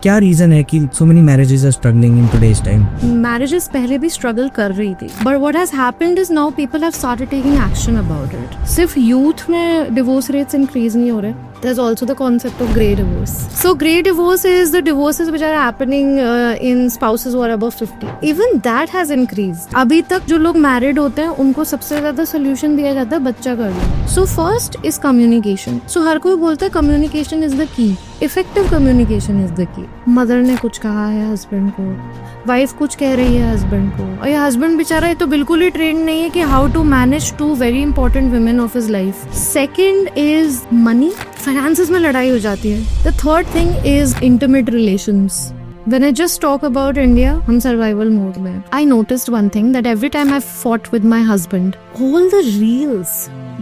क्या रीजन है कि so many marriages are struggling in today's time? Marriages पहले भी struggle कर रही थी, but what has happened is now people have started taking action about it. सिर्फ youth में divorce rates increase नहीं हो रहे. There's also the concept of grey divorce. So grey divorce is the divorces which are happening in spouses who are above 50. Even that has increased. अभी तक जो लोग married होते हैं उनको सबसे ज्यादा solution दिया जाता है बच्चा कर लो. So first is communication. So हर कोई बोलता है communication is the key. Effective communication is the key. Mother ने कुछ कहा है हस्बैंड को, वाइफ कुछ कह रही है हस्बैंड को, और ये हस्बैंड बेचारा ये तो बिल्कुल ही ट्रेंड नहीं है कि how to manage two very important women of his life. Second is money, finances में लड़ाई हो जाती है. The third thing is intimate relations. When I just talk about India, हम survival mode में. I noticed one thing, that every time I fought with my husband, all the reels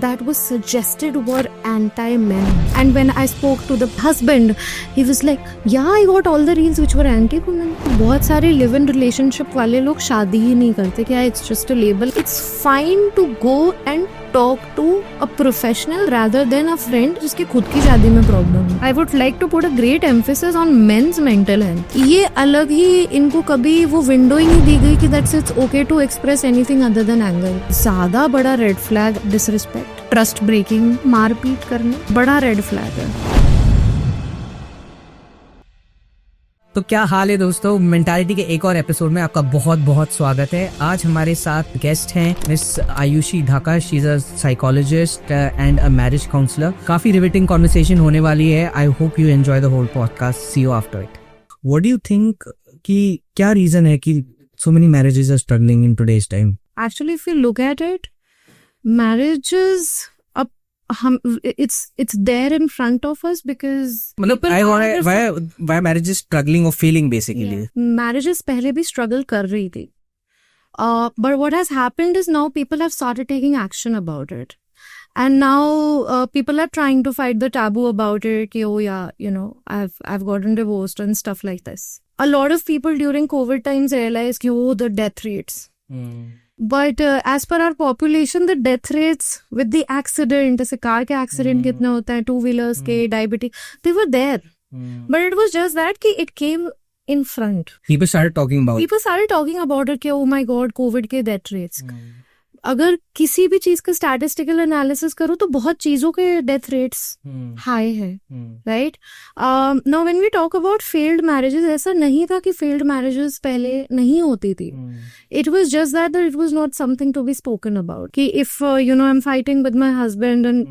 that was suggested were anti-men. And when I spoke to the husband, he was like, yeah, I got all the reels which were anti-women. बहुत सारे live-in relationship वाले लोग शादी ही नहीं करते क्या? It's just a label. It's fine to go and talk to a professional rather than a friend जिसकी खुद की शादी में प्रॉब्लम है. I would like to put a great emphasis on men's mental health. ये अलग ही इनको कभी वो विंडो ही नहीं दी गई कि that's it's okay to express anything other than anger. ज्यादा बड़ा red flag disrespect, trust breaking, मारपीट करना बड़ा रेड फ्लैग है. तो क्या हाल है दोस्तों, मेंटालिटी के एक और एपिसोड में आपका बहुत बहुत स्वागत है. आज हमारे साथ गेस्ट हैं miss Ayushi Dhaka. She is a psychologist and a marriage counsellor. काफी रिवेटिंग कॉन्वर्सेशन होने वाली है. I hope you enjoy the whole podcast. See you after it. What do you think कि क्या रीजन है कि so many marriages are struggling in today's time? Actually, if you look at it, marriages it's there in front of us because why marriage is struggling or failing basically. Marriages पहले भी struggle कर रही थी, but what has happened is now people have started taking action about it, and now people are trying to fight the taboo about it कि oh yeah, you know, I've gotten divorced and stuff like this. A lot of people during COVID times realized कि oh, the death rates. But as per our population, the death rates with the accident, जैसे car के accident कितने होते हैं, two wheelers के, diabetes, they were there. But it was just that कि it came in front. People started talking about it कि oh my god, COVID के death rates. अगर किसी भी चीज का स्टैटिस्टिकल एनालिसिस करो तो बहुत चीजों के डेथ रेट्स हाई है, right. Now when we talk about failed marriages, ऐसा नहीं था कि फेल्ड मैरिजेस पहले नहीं होती थी. It was just that it was not something to be spoken about कि if you know I am fighting with my husband and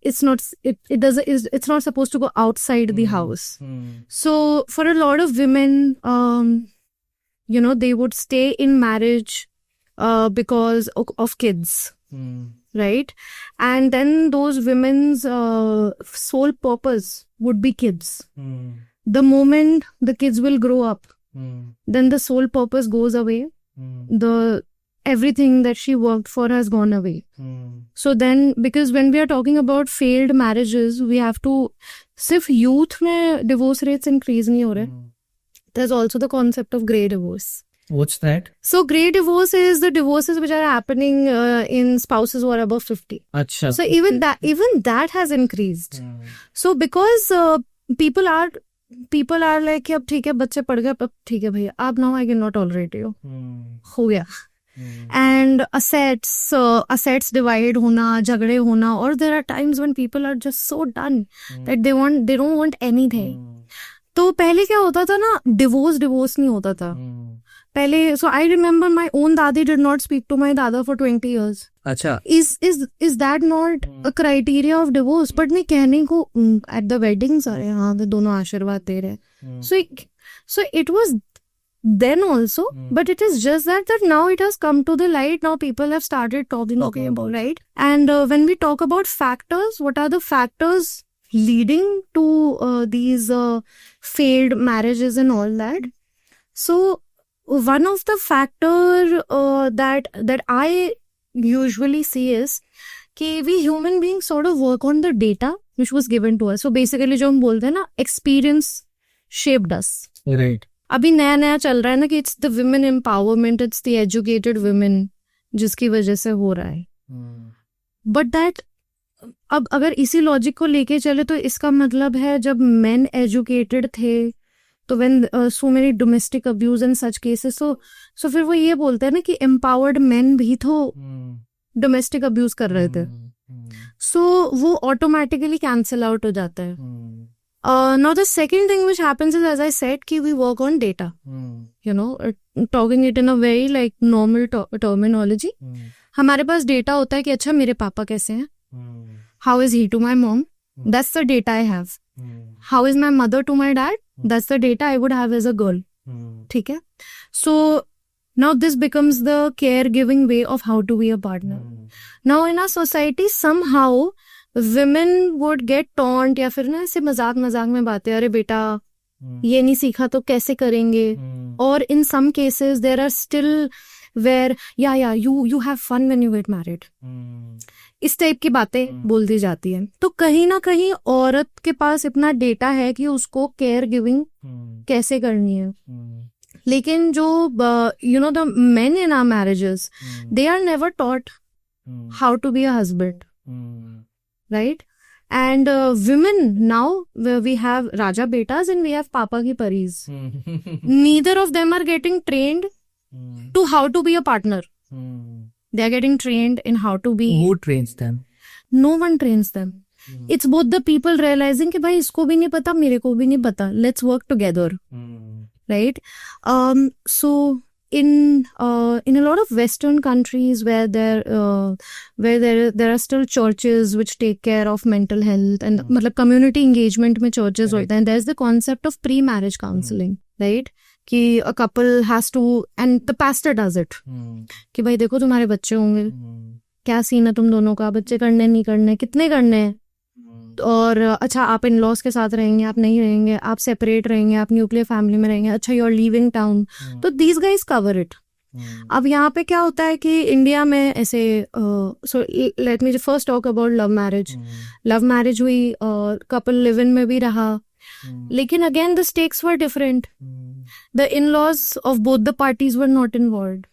it's not supposed to go outside the house. So for a lot of women, you know, they would stay in marriage because of kids, right? And then those women's sole purpose would be kids. The moment the kids will grow up, then the sole purpose goes away. Everything that she worked for has gone away. So then, because when we are talking about failed marriages, we have to, सिर्फ youth में divorce rates increase नहीं हो रहे. There's also the concept of grey divorce. What's that? So grey divorce is the divorces which are happening in spouses who are above 50. Achha. So even that has increased. So because people are like कि अब ठीक है बच्चे पढ़ गए, अब ठीक है भैया, अब now I cannot tolerate you. हो गया. And assets divide होना, झगड़े होना, or there are times when people are just so done that they don't want anything. तो पहले क्या होता था ना, डिवोर्स नहीं होता था पहले. So I remember my own दादी did not speak to my dada for 20 years. अच्छा. Is that not a criteria of divorce? But नहीं, कहने को at the weddings अरे हाँ तो दोनों आशीर्वाद दे रहे. So it was then also, but it is just that now it has come to the light. Now people have started talking about, right? And when we talk about factors, what are the factors leading to these failed marriages and all that? So one of the factor that I usually see is कि we human beings sort of work on the data which was given to us. So basically जो हम बोलते हैं ना, experience shaped us. Right. अभी नया चल रहा है ना कि it's the women empowerment, it's the educated women जिसकी वजह से हो रहा है. But that अब अगर इसी लॉजिक को लेके चले तो इसका मतलब है जब men educated थे तो when so many domestic abuse and such cases, so फिर वो ये बोलते हैं ना कि एम्पावर्ड मेन भी तो डोमेस्टिक अब्यूज कर रहे थे, सो वो ऑटोमेटिकली कैंसिल आउट हो जाता है. Now the second thing which happens is, as I said, कि we work on data, you know, talking it in a very like normal terminology. हमारे पास डेटा होता है कि अच्छा मेरे पापा कैसे हैं, how is he to my mom, that's the data I have. How is my mother to my dad, that's the data I would have as a girl. ठीक है. So now this becomes the caregiving way of how to be a partner. Now in our society somehow women would get taunt, या फिर ना ऐसे मजाक मजाक में बातें, अरे बेटा ये नहीं सीखा तो कैसे करेंगे, और in some cases there are still where yeah you have fun when you get married, इस टाइप की बातें बोल दी जाती है. तो कहीं ना कहीं औरत के पास इतना डेटा है कि उसको केयर गिविंग कैसे करनी है. लेकिन जो you know the men in our marriages, they are never taught how to be a husband, right? And women now, we have Raja Betas and we have Papa Ki Paris. Neither of them are getting trained to how to be a partner. They are getting trained in how to be. Who trains them? No one trains them. It's both the people realizing कि भाई इसको भी नहीं पता, मेरे को भी नहीं पता. Let's work together, right? So in a lot of Western countries where there are still churches which take care of mental health and मतलब community engagement में churches होते हैं, there's the concept of pre-marriage counseling, right? कि a couple has to, and the pastor does it, कि भाई देखो तुम्हारे बच्चे होंगे, क्या सीन है तुम दोनों का, बच्चे करने नहीं करने, कितने करने हैं, और अच्छा आप इन लॉज के साथ रहेंगे, आप नहीं रहेंगे, आप सेपरेट रहेंगे, आप न्यूक्लियर फैमिली में रहेंगे, अच्छा यू आर लीविंग टाउन, तो दीज गाइज कवर इट. अब यहाँ पे क्या होता है कि इंडिया में ऐसे, so let me first talk about love marriage. Love marriage हुई, कपल लिव इन में भी रहा, लेकिन again the stakes were different. The in laws of both the parties were not involved,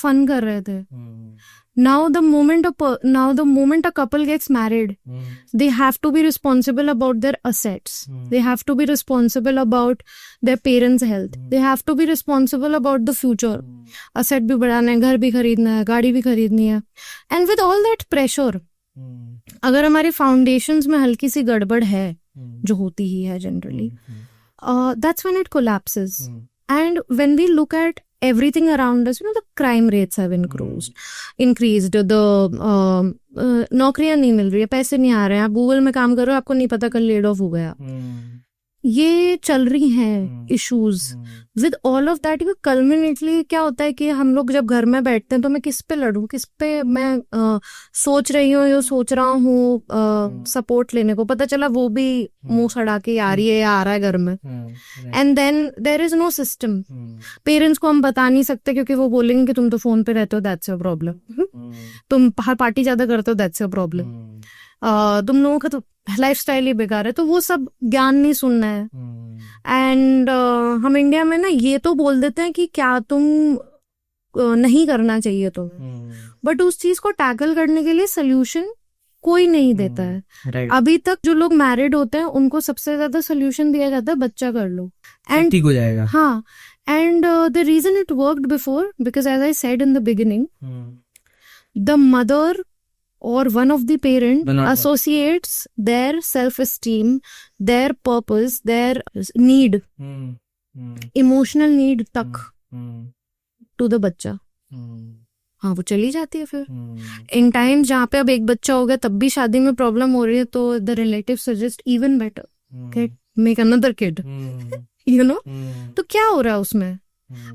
fun कर रहे थे. Now the moment a couple gets married, they have to be responsible about their assets. They have to be responsible about their parents' health. They have to be responsible about the future. Asset भी बढ़ाना है, घर भी खरीदना है, गाड़ी भी खरीदनी है. And with all that pressure, अगर हमारे foundations में हल्की सी गड़बड़ है, जो होती ही है generally, that's when it collapses. And when we look at everything around us, you know, the crime rates have increased. The नौकरियां नहीं मिल रही है, पैसे नहीं आ रहे हैं, आप गूगल में काम कर रहे हो, आपको नहीं पता कल लेड ऑफ हो गया. ये चल रही हैं issues. With all of that, culminately क्या होता है कि हम लोग जब घर में बैठते हैं तो मैं किस पे लड़ूं, किस पे मैं सोच रही हूँ, या सोच रहा हूँ सपोर्ट लेने को, पता चला वो भी मुंह सड़ा के आ रही है या आ रहा है घर में. And then there is no system. Parents को हम बता नहीं सकते क्योंकि वो बोलेंगे कि तुम तो फोन पे रहते हो, दैट्स योर प्रॉब्लम. तुम बाहर पार्टी ज्यादा करते हो, दैट्स योर प्रॉब्लम. तुम लोगों का तो लाइफस्टाइल ही बेकार है, तो वो सब ज्ञान नहीं सुनना है. एंड हम इंडिया में ना ये तो बोल देते हैं कि क्या तुम नहीं करना चाहिए तो, बट उस चीज को टैकल करने के लिए सोल्यूशन कोई नहीं देता है. अभी तक जो लोग मैरिड होते हैं उनको सबसे ज्यादा सोल्यूशन दिया जाता है बच्चा कर लो एंड ठीक हो जाएगा. हाँ, and the reason it worked before, because as I said in the beginning, the mother or one of the parent associates their self-esteem, their purpose, their need, emotional need तक to the बच्चा. हाँ, वो चली जाती है फिर. In time जहाँ पे अब एक बच्चा हो गया तब भी शादी में प्रॉब्लम हो रही है, तो the relative suggest even better, make another kid, you know. तो क्या हो रहा है उसमें?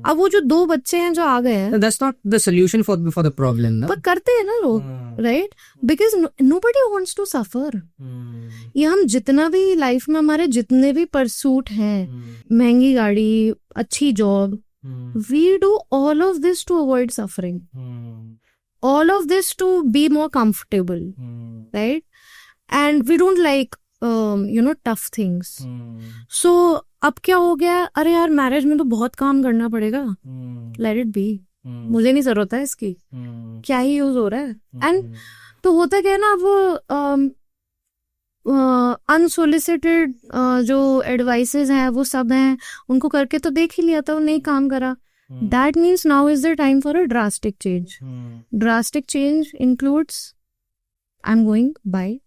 अब वो जो 2 बच्चे हैं जो आ गए हैं, that's not the solution for the problem, no? पर करते हैं ना लोग, right? Because nobody wants to suffer. ये हम जितना भी लाइफ में हमारे जितने भी परसूट हैं, महंगी गाड़ी, अच्छी job, we do all of this to avoid suffering. All of this to be more comfortable, right? And we don't like tough things. So अब क्या हो गया, अरे यार मैरिज में तो बहुत काम करना पड़ेगा, लेट इट बी, मुझे नहीं जरूरत है इसकी, क्या ही यूज हो रहा है. एंड तो होता क्या है ना, वो अनसोलिसिटेड जो एडवाइसेस हैं वो सब हैं, उनको करके तो देख ही लिया था, वो नहीं काम करा. That means now is the time for a drastic change. Drastic change includes I'm going, bye.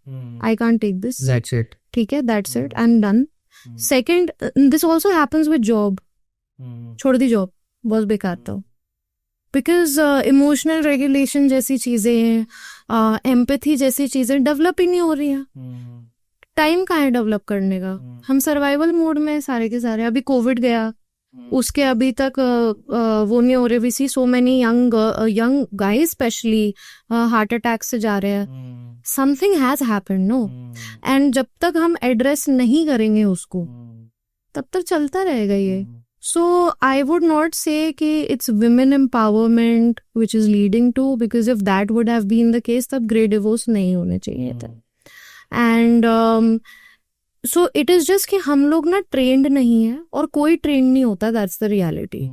I can't take this. That's it. ठीक है, that's it. I'm done. Second, this also happens with job. छोड़ दी job, बहुत बेकार था. Because emotional regulation जैसी चीजें, empathy जैसी चीजें डेवलप ही नहीं हो रही हैं. टाइम कहाँ है डेवलप करने का? हम सर्वाइवल मोड में सारे के सारे. अभी कोविड गया, उसके अभी तक वो नहीं हो रहे. We see so many young guys specially heart attack से जा रहे हैं. Something has happened, no. And जब तक हम एड्रेस नहीं करेंगे उसको, तब तक चलता रहेगा ये. सो आई वुड नॉट से कि it's women empowerment which is leading to, because if that would have been the case तब ग्रे डिवोर्स नहीं होने चाहिए थे. And so it is just कि हम लोग ना ट्रेंड नहीं है, और कोई ट्रेंड नहीं होता. That's the reality.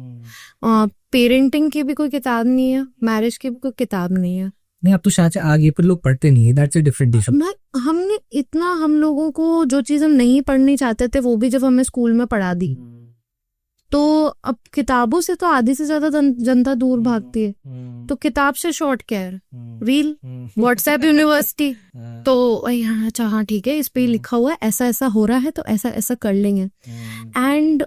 पेरेंटिंग की भी कोई किताब नहीं है, मैरिज की भी कोई किताब नहीं है. नहीं, अब तो शायद आगे पर लोग पढ़ते नहीं है. That's a different issue. हमने इतना, हम लोगों को जो चीज हम नहीं पढ़नी चाहते थे वो भी जब हमें स्कूल में पढ़ा दी, तो अब किताबों से तो आधी से ज्यादा जनता दूर भागती है. तो किताब से शॉर्ट क्या है? Reel, WhatsApp university. तो अच्छा हाँ ठीक है, इस पे लिखा हुआ है, ऐसा ऐसा हो रहा है तो ऐसा ऐसा कर लेंगे. And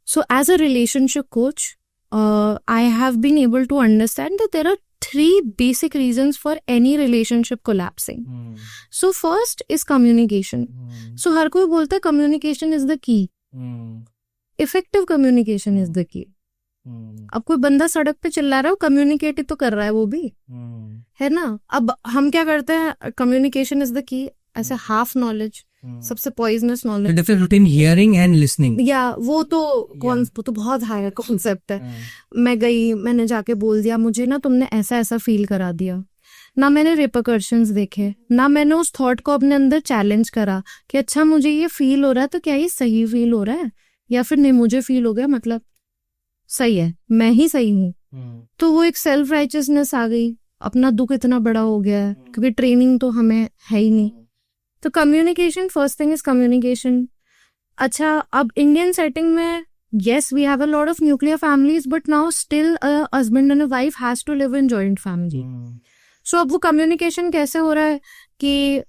so as a relationship coach I have been able to understand that there are 3 basic reasons for any relationship collapsing. So first is communication. So हर कोई बोलता है communication is the key. Effective communication is the key. अब कोई बंदा सड़क पे चिल्ला रहा है, वो कम्युनिकेट तो कर रहा है, वो भी है ना. अब हम क्या करते हैं, कम्युनिकेशन इज द की, ऐसे हाफ नॉलेज, सबसे poisonous knowledge. Difference between hearing and listening, या वो तो वो तो बहुत हाई कॉन्सेप्ट है. मैं गई, मैंने जाके बोल दिया, मुझे ना तुमने ऐसा ऐसा फील करा दिया, ना मैंने रिपरकर्शंस देखे, ना मैंने उस थॉट को अपने अंदर चैलेंज करा कि अच्छा मुझे ये फील हो रहा है तो क्या ये सही फील हो रहा है, या फिर नहीं मुझे फील हो गया मतलब सही है, मैं ही सही हूँ. तो वो एक सेल्फ राइचियसनेस आ गई, अपना दुख इतना बड़ा हो गया है क्योंकि ट्रेनिंग तो हमें है ही नहीं. तो communication, first thing is communication. अच्छा, अब इंडियन सेटिंग में yes we have a lot of nuclear families, but now still a husband and a wife has to live in joint family. So अब वो कम्युनिकेशन कैसे हो रहा है कि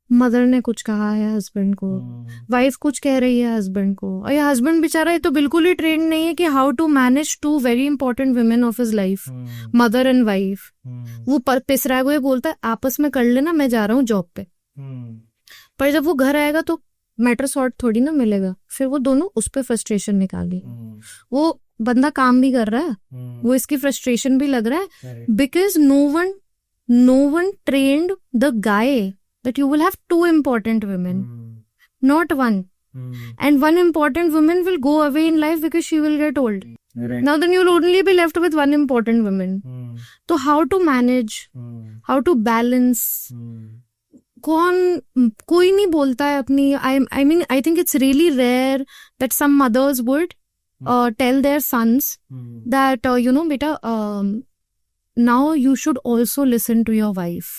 मदर ने कुछ कहा है हस्बैंड को, वाइफ कुछ कह रही है हस्बैंड को, और ये हस्बैंड बेचारा ये तो बिल्कुल ही ट्रेंड नहीं है कि how to manage 2 very important women of his life, mother and wife. वो पिस रहा है, वो ये बोलता है आपस में कर लेना, मैं जा रहा हूँ जॉब पे. पर जब वो घर आएगा तो मैटर सॉर्ट थोड़ी ना मिलेगा, फिर वो दोनों उस पर फ्रस्ट्रेशन निकाली. वो बंदा काम भी कर रहा है, वो इसकी फ्रस्ट्रेशन भी लग रहा है, because no one trained the guy that you will have 2 important women, not 1. And 1 important woman will go away in life because she will get old. Right. Now then you will only be left with 1 important woman. So how to manage, how to balance, कोई नहीं बोलता है अपनी. I mean I think it's really rare that some mothers would tell their sons that you know beta, now you should also listen to your wife.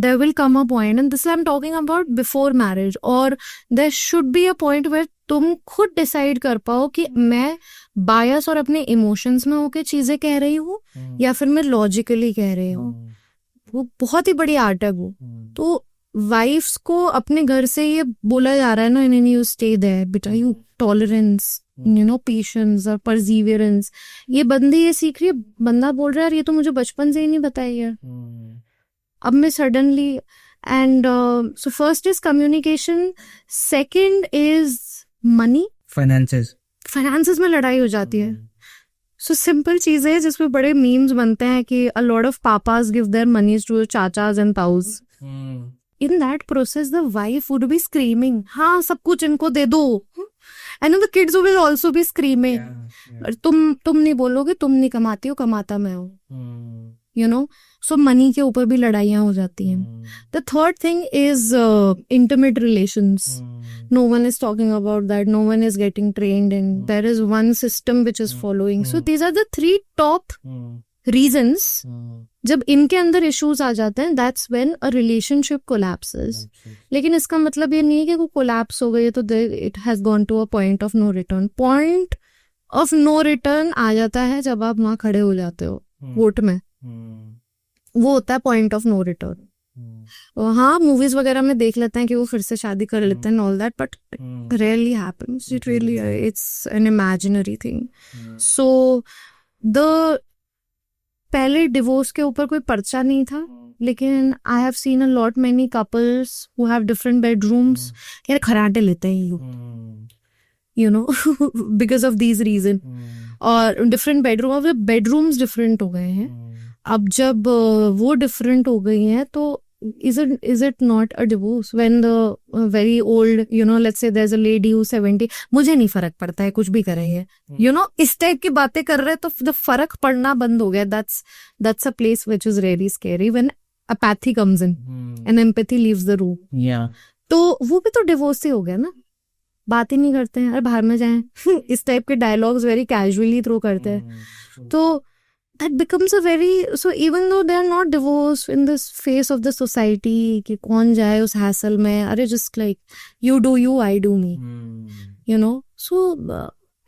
There will come a point, and this I'm talking about before marriage, or there should be a point where तुम खुद decide कर पाओ कि मैं बायस और अपने emotions में होके चीजें कह रही हूँ या फिर मैं लॉजिकली कह रही हूँ. वो बहुत ही बड़ी आर्ट है वो. तो वाइफ्स को अपने घर से ये बोला जा रहा है ना, इन यू स्टे देयर बेटा, you tolerance, you know, patience और परसीवियरेंस. ये बंदी ये सीख रही है, बंदा बोल रहा है यार ये तो मुझे बचपन से ही नहीं बताया यार, अब मैं suddenly. And so first is communication, second is money, finances में लड़ाई हो जाती है. सो सिंपल चीज है जिसमें बड़े मीम्स बनते हैं कि a lot of papas give their moneys to chachas and taus. In that process, the wife would be screaming, हाँ सब कुछ इनको दे दो. And the kids will also be screaming. तुम नहीं बोलोगे, तुम नहीं कमाती हो, कमाता मैं हूँ. You know, so money के ऊपर भी लड़ाइयाँ हो जाती हैं. The third thing is intimate relations. No one is talking about that. No one is getting trained in. There is one system which is following. So these are the 3 top reasons, जब इनके अंदर issues आ जाते हैं, that's when a relationship collapses. लेकिन इसका मतलब ये नहीं है कि वो कोलैप्स हो गई है तो it has gone to a point of no return. Point of no return आ जाता है जब आप वहां खड़े हो जाते हो कोर्ट में. वो होता है पॉइंट ऑफ नो रिटर्न. हाँ, मूवीज वगैरह में देख लेते हैं कि वो फिर से शादी कर लेते हैं all that, but rarely happens. It really, it's an imaginary thing. So the पहले डिवोर्स के ऊपर कोई पर्चा नहीं था, लेकिन I have seen a lot many couples who have different bedrooms. यार खराटे लेते हैं you know because of these reason. और डिफरेंट बेडरूम्स डिफरेंट हो गए हैं. अब जब वो डिफरेंट हो गई हैं तो is it not a divorce when the very old, you know, let's say there's a lady who's 70, मुझे नहीं फर्क पड़ता है कुछ भी कर रही है, you know, इस टाइप की बातें कर रहे हैं, तो the फर्क पड़ना बंद हो गया. that's a place which is really scary when apathy comes in and empathy leaves the room. Yeah. तो वो भी तो डिवोर्स ही हो गया ना. बात ही नहीं करते हैं, अरे बाहर में जाएं इस टाइप के डायलॉग्स वेरी कैजुअली थ्रो करते हैं. तो that becomes a very, so even though they are not divorced in this face of the society कि कौन जाए उस hassle में, अरे just like you do you, I do me, you know. So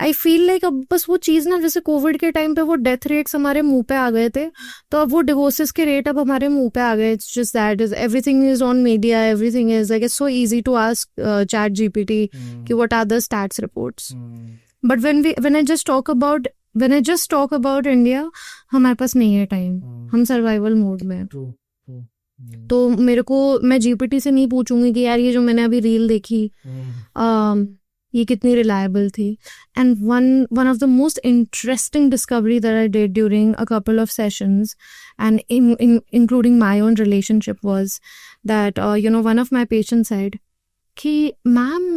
I feel like अब बस वो चीज़ ना, जैसे कोविड के टाइम पे वो डेथ रेट्स हमारे मुंह पे आ गए थे, तो अब वो डिवोर्सेस के रेट अब हमारे मुंह पे आ गए. It's just that is everything is on media, everything is like it's so easy to ask ChatGPT कि what are the stats reports. But when I just talk about India, हमारे पास नहीं है टाइम. हम सर्वाइवल मोड में हैं. तो मेरे को, मैं जीपीटी से नहीं पूछूंगी कि यार ये जो मैंने अभी रील देखी ये कितनी रिलायबल थी. And one of the most interesting discovery that I did during a couple of sessions and including my own relationship was that you know, one of my patients said कि ma'am,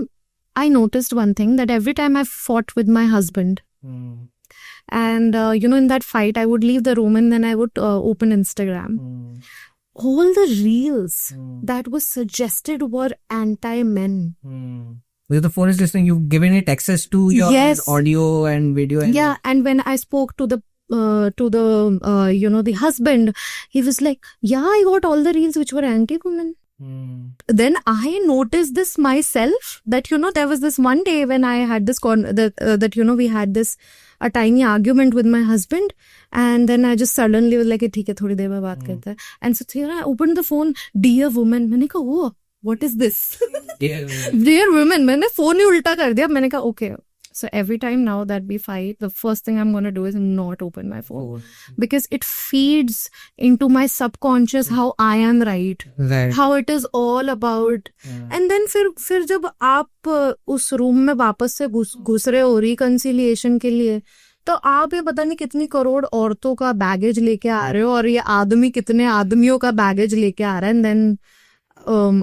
I noticed one thing, that every time I fought with my husband and you know, in that fight I would leave the room and then I would open Instagram. All the reels that was suggested were anti-men. Because the phone is listening, you've given it access to your audio and video. Yeah, and when I spoke to the you know, the husband, he was like, yeah, I got all the reels which were anti-women. Then I noticed this myself, that you know, there was this one day when I had this that you know, we had this a tiny argument with my husband, and then I just suddenly was like, ठीक है, थोड़ी देर में बात करते हैं. And so here I opened the phone, dear woman, मैंने कहा, oh, what is this? Dear women, मैंने फोन ही उल्टा कर दिया. मैंने कहा okay. So every time now that we fight, the first thing I'm going to do is not open my phone. Because it feeds into my subconscious how I am right. How it is all about. And then फिर जब आप उस room में वापस से घुस रहे हो रिकंसिलिएशन के लिए, तो आप ये पता नहीं कितनी करोड़ औरतों का बैगेज लेके आ रहे हो, और ये आदमी कितने आदमियों का बैगेज लेके आ रहा है. And then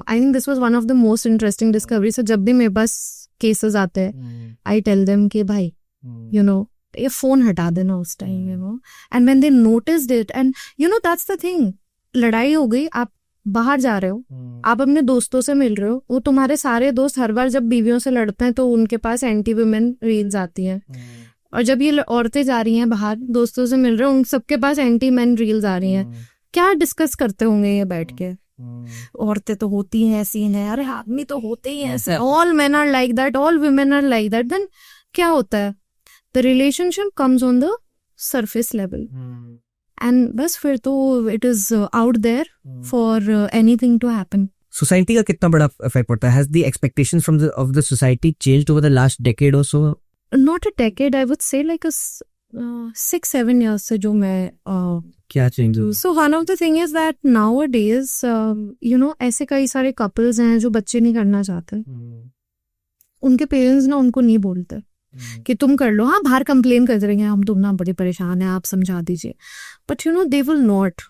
I think this was one of the most interesting discovery. So जब भी मेरे पास केसेस आते हैं, आई टेल देम कि भाई, यू नो, ये फोन हटा देना उस time, you know. And when they noticed it, and you no, that's the thing. लड़ाई हो गई, आप बाहर जा रहे हो, आप अपने दोस्तों से मिल रहे हो, वो तुम्हारे सारे दोस्त हर बार जब बीवियों से लड़ते हैं तो उनके पास एंटी वुमेन रील्स आती हैं. और जब ये औरतें जा रही हैं बाहर दोस्तों से मिल रहे हैं, उन सबके पास एंटी मैन रील्स आ रही हैं. क्या डिस्कस करते होंगे ये बैठ के? औरतें तो होती हैं ऐसी हैं, अरे आदमी तो होते ही ऐसे, all men are like that, all women are like that. Then क्या होता है? The relationship comes on the surface level, and बस फिर तो it is out there for anything to happen. Society का कितना बड़ा इफेक्ट पड़ता है? Has the expectations from of the society changed over the last decade और so? Not a decade, I would say like a 6-7 years से जो मैं क्या चेंज हुआ? So one of the thing is that nowadays you know, ऐसे कई सारे couples हैं जो बच्चे नहीं करना चाहते. उनके पेरेंट्स ना उनको नहीं बोलते कि तुम कर लो, हाँ बाहर कंप्लेन करते रहेंगे, हम तुम ना बड़े परेशान हैं, आप समझा दीजिए, but you know they will not.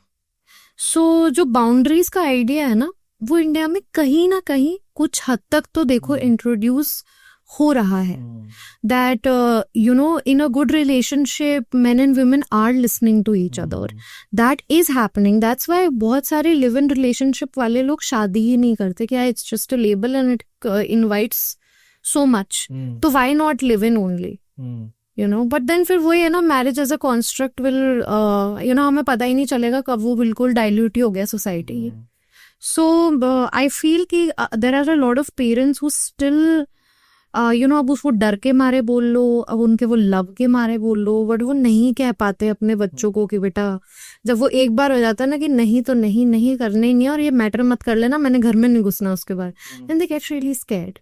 So जो बाउंड्रीज का आइडिया है ना, वो इंडिया में कहीं ना कहीं कुछ हद तक तो देखो इंट्रोड्यूस हो रहा है. That you know, in a good relationship men and women are listening to each other. That is happening. That's why बहुत सारे लिव इन रिलेशनशिप वाले लोग शादी ही नहीं करते. क्या it's just a label and it invites so much. So why not live in only? You know. But then फिर वही है ना, marriage as a construct will you know, हमें पता ही नहीं चलेगा कब वो बिल्कुल डाइल्यूट ही हो गया सोसाइटी. सो आई फील कि there are a lot of parents who still you know, अब उसको डर के मारे बोल लो, अब उनके वो लव के मारे बोल लो, बट वो नहीं कह पाते अपने बच्चों को कि बेटा, जब वो एक बार हो जाता है ना कि नहीं तो नहीं, नहीं करने ही नहीं, और ये मैटर मत कर लेना, मैंने घर में नहीं घुसना उसके बाद, and they get really scared.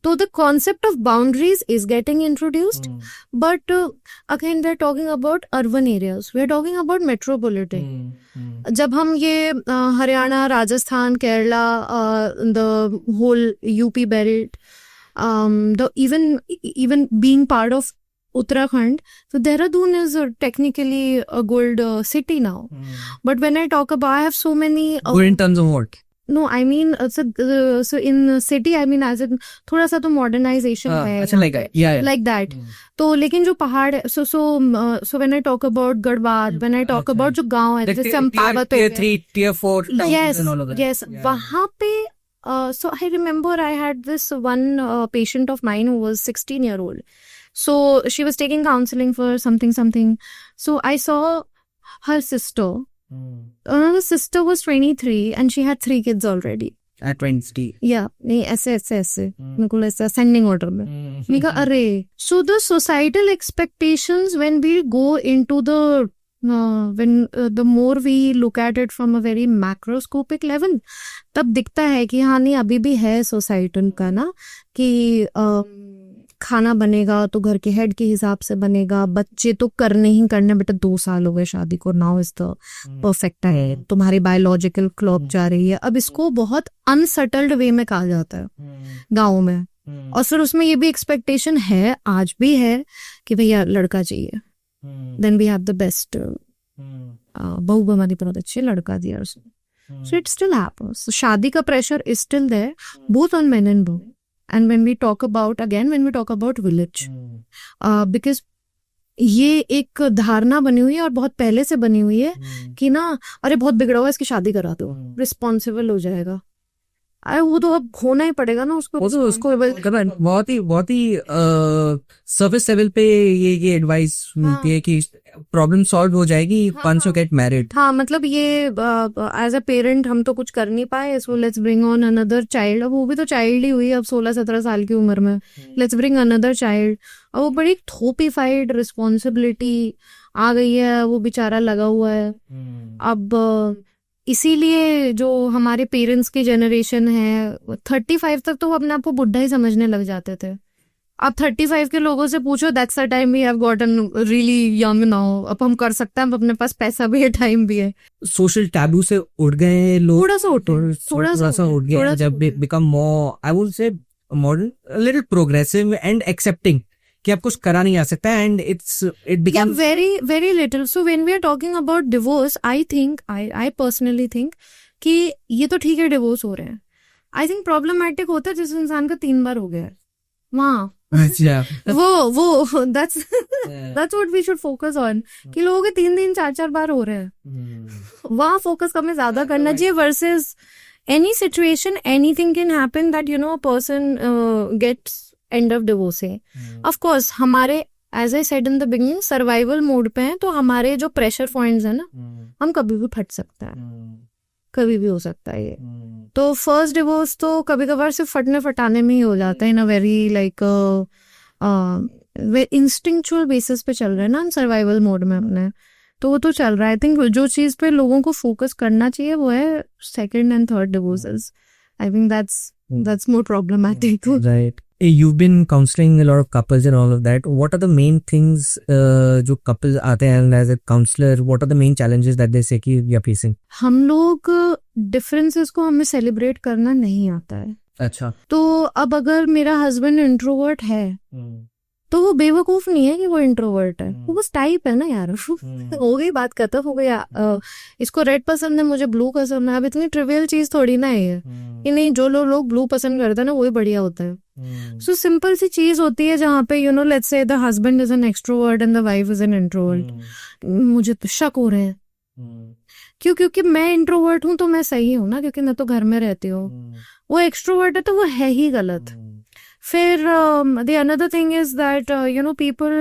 So the concept of boundaries is getting introduced, but again we are talking about urban areas. We are talking about metropolitan. जब हम ये Haryana, Rajasthan, Kerala, the whole UP belt, the even being part of Uttarakhand, so Dehradun is technically a gold city now. But when I talk about, I have so many. Good in terms of what? No, I mean, so in city, I mean, as in थोड़ा सा तो modernization है. अच्छा, like that. तो लेकिन जो पहाड़ है, so when I talk about Garhwal, when I talk about जो गांव है, जैसे Champawat, tier 3, tier 4 yes, and all of that. yes, वहाँ पे so I remember I had this one patient of mine who was 16-year-old. So she was taking counseling for something. So I saw her sister. The sister was 23 and she had 3 kids already. At 20. Yeah, नहीं ऐसे बिल्कुल ऐसा sending order में. मैं कहा अरे, so the societal expectations when we go into the the more we look at it from a very macroscopic level, तब दिखता है कि हाँ नहीं, अभी भी है सोसाइटी का ना कि खाना बनेगा तो घर के हेड के हिसाब से बनेगा, बच्चे तो करने ही करने, बेटा 2 साल हो गए शादी को, नाउ इज द परफेक्ट है, तुम्हारी बायोलॉजिकल क्लॉक जा रही है. अब इसको बहुत अनसटल्ड वे में कहा जाता है गाँव में, और फिर उसमें ये भी एक्सपेक्टेशन है, आज भी है, कि भैया लड़का चाहिए. Then we have the best बहू हमारी बहुत अच्छी लड़का दिया उसने. So it still happens. शादी का pressure is still there, both on men and women. And when we talk about village, because ये एक धारणा बनी हुई है और बहुत पहले से बनी हुई है कि ना, अरे बहुत बिगड़ा हुआ है, इसकी शादी करा दो, रिस्पॉन्सिबल हो जाएगा. अरे वो तो अब होना ही पड़ेगा ना उसको. बहुत ही सर्विस लेवल पे ये एडवाइस मिलती है कि प्रॉब्लम सॉल्व हो जाएगी once you get married. हाँ, मतलब ये एज अ पेरेंट हम तो कुछ कर नहीं पाए, so let's bring on another child. अब वो भी तो चाइल्ड ही हुई अब 16-17 साल की उम्र में. Let's bring another child. और वो बड़ी थोपीफाइड रिस्पॉन्सिबिलिटी आ गई है, वो बेचारा लगा हुआ है. अब इसीलिए जो हमारे पेरेंट्स की जनरेशन है, 35 तक तो वो अपने आप को बुढ़ा ही समझने लग जाते थे. अब 35 के लोगों से पूछो, that's the time we have gotten really young now. अब हम कर सकते हैं, अब अपने पास पैसा भी है, टाइम भी है. सोशल टैबू से उड़ गए लोग, थोड़ा सा उड़ गए जब become more, I would say modern, little progressive and accepting कि आप कुछ करा नहीं आ सकता, and it became very little. So when we are talking about divorce, I personally think कि ये तो ठीक है डिवोर्स हो रहे हैं. I think problematic होता है जिस इंसान का 3 बार हो गया है वहाँ. वो that's what we should focus on, कि लोगों के 3 4 बार हो रहे हैं, वहाँ फोकस हमें ज्यादा करना चाहिए, versus any situation, anything can happen that you know a person gets end of divorce है. Of course हमारे, as I said in the beginning, survival mode पे हैं, तो हमारे जो pressure points है ना, हम कभी भी फट सकता है, कभी भी हो सकता है ये. तो फर्स्ट डिवोर्स तो कभी कभार सिर्फ फटने फटाने में ही हो जाता है, in a very like instinctual basis पे चल रहा है ना, हम सर्वाइवल मोड में अपने, तो वो तो चल रहा है. आई थिंक जो चीज पे लोगों को फोकस करना चाहिए वो है second and third divorces. I think that's more problematic. Right. You've been counseling a lot of couples and all of that. What are the main things जो couples आते हैं as a counselor, what are the main challenges that they say कि we are facing? हम लोग differences को हमें celebrate करना नहीं आता है. अच्छा. तो अब अगर मेरा हस्बैंड इंट्रोवर्ट है तो वो बेवकूफ नहीं है कि वो इंट्रोवर्ट है, वो बस टाइप है ना यार. हो गई बात, खत्म हो गया. इसको रेड पसंद है, मुझे ब्लू पसंद है. अब इतनी ट्रिवियल चीज थोड़ी ना है कि नहीं, जो लोग ब्लू पसंद करते हैं ना वही बढ़िया होता है. सो सिंपल सी चीज होती है जहाँ पे you know let's say the husband is an extrovert and the wife is an introvert. मुझे तो शक हो रहे हैं क्योंकि मैं इंट्रोवर्ट हूँ तो मैं सही हूँ ना, क्योंकि मैं तो घर में रहती हूँ. वो एक्सट्रोवर्ट है तो वो है ही गलत. फिर the another thing is that people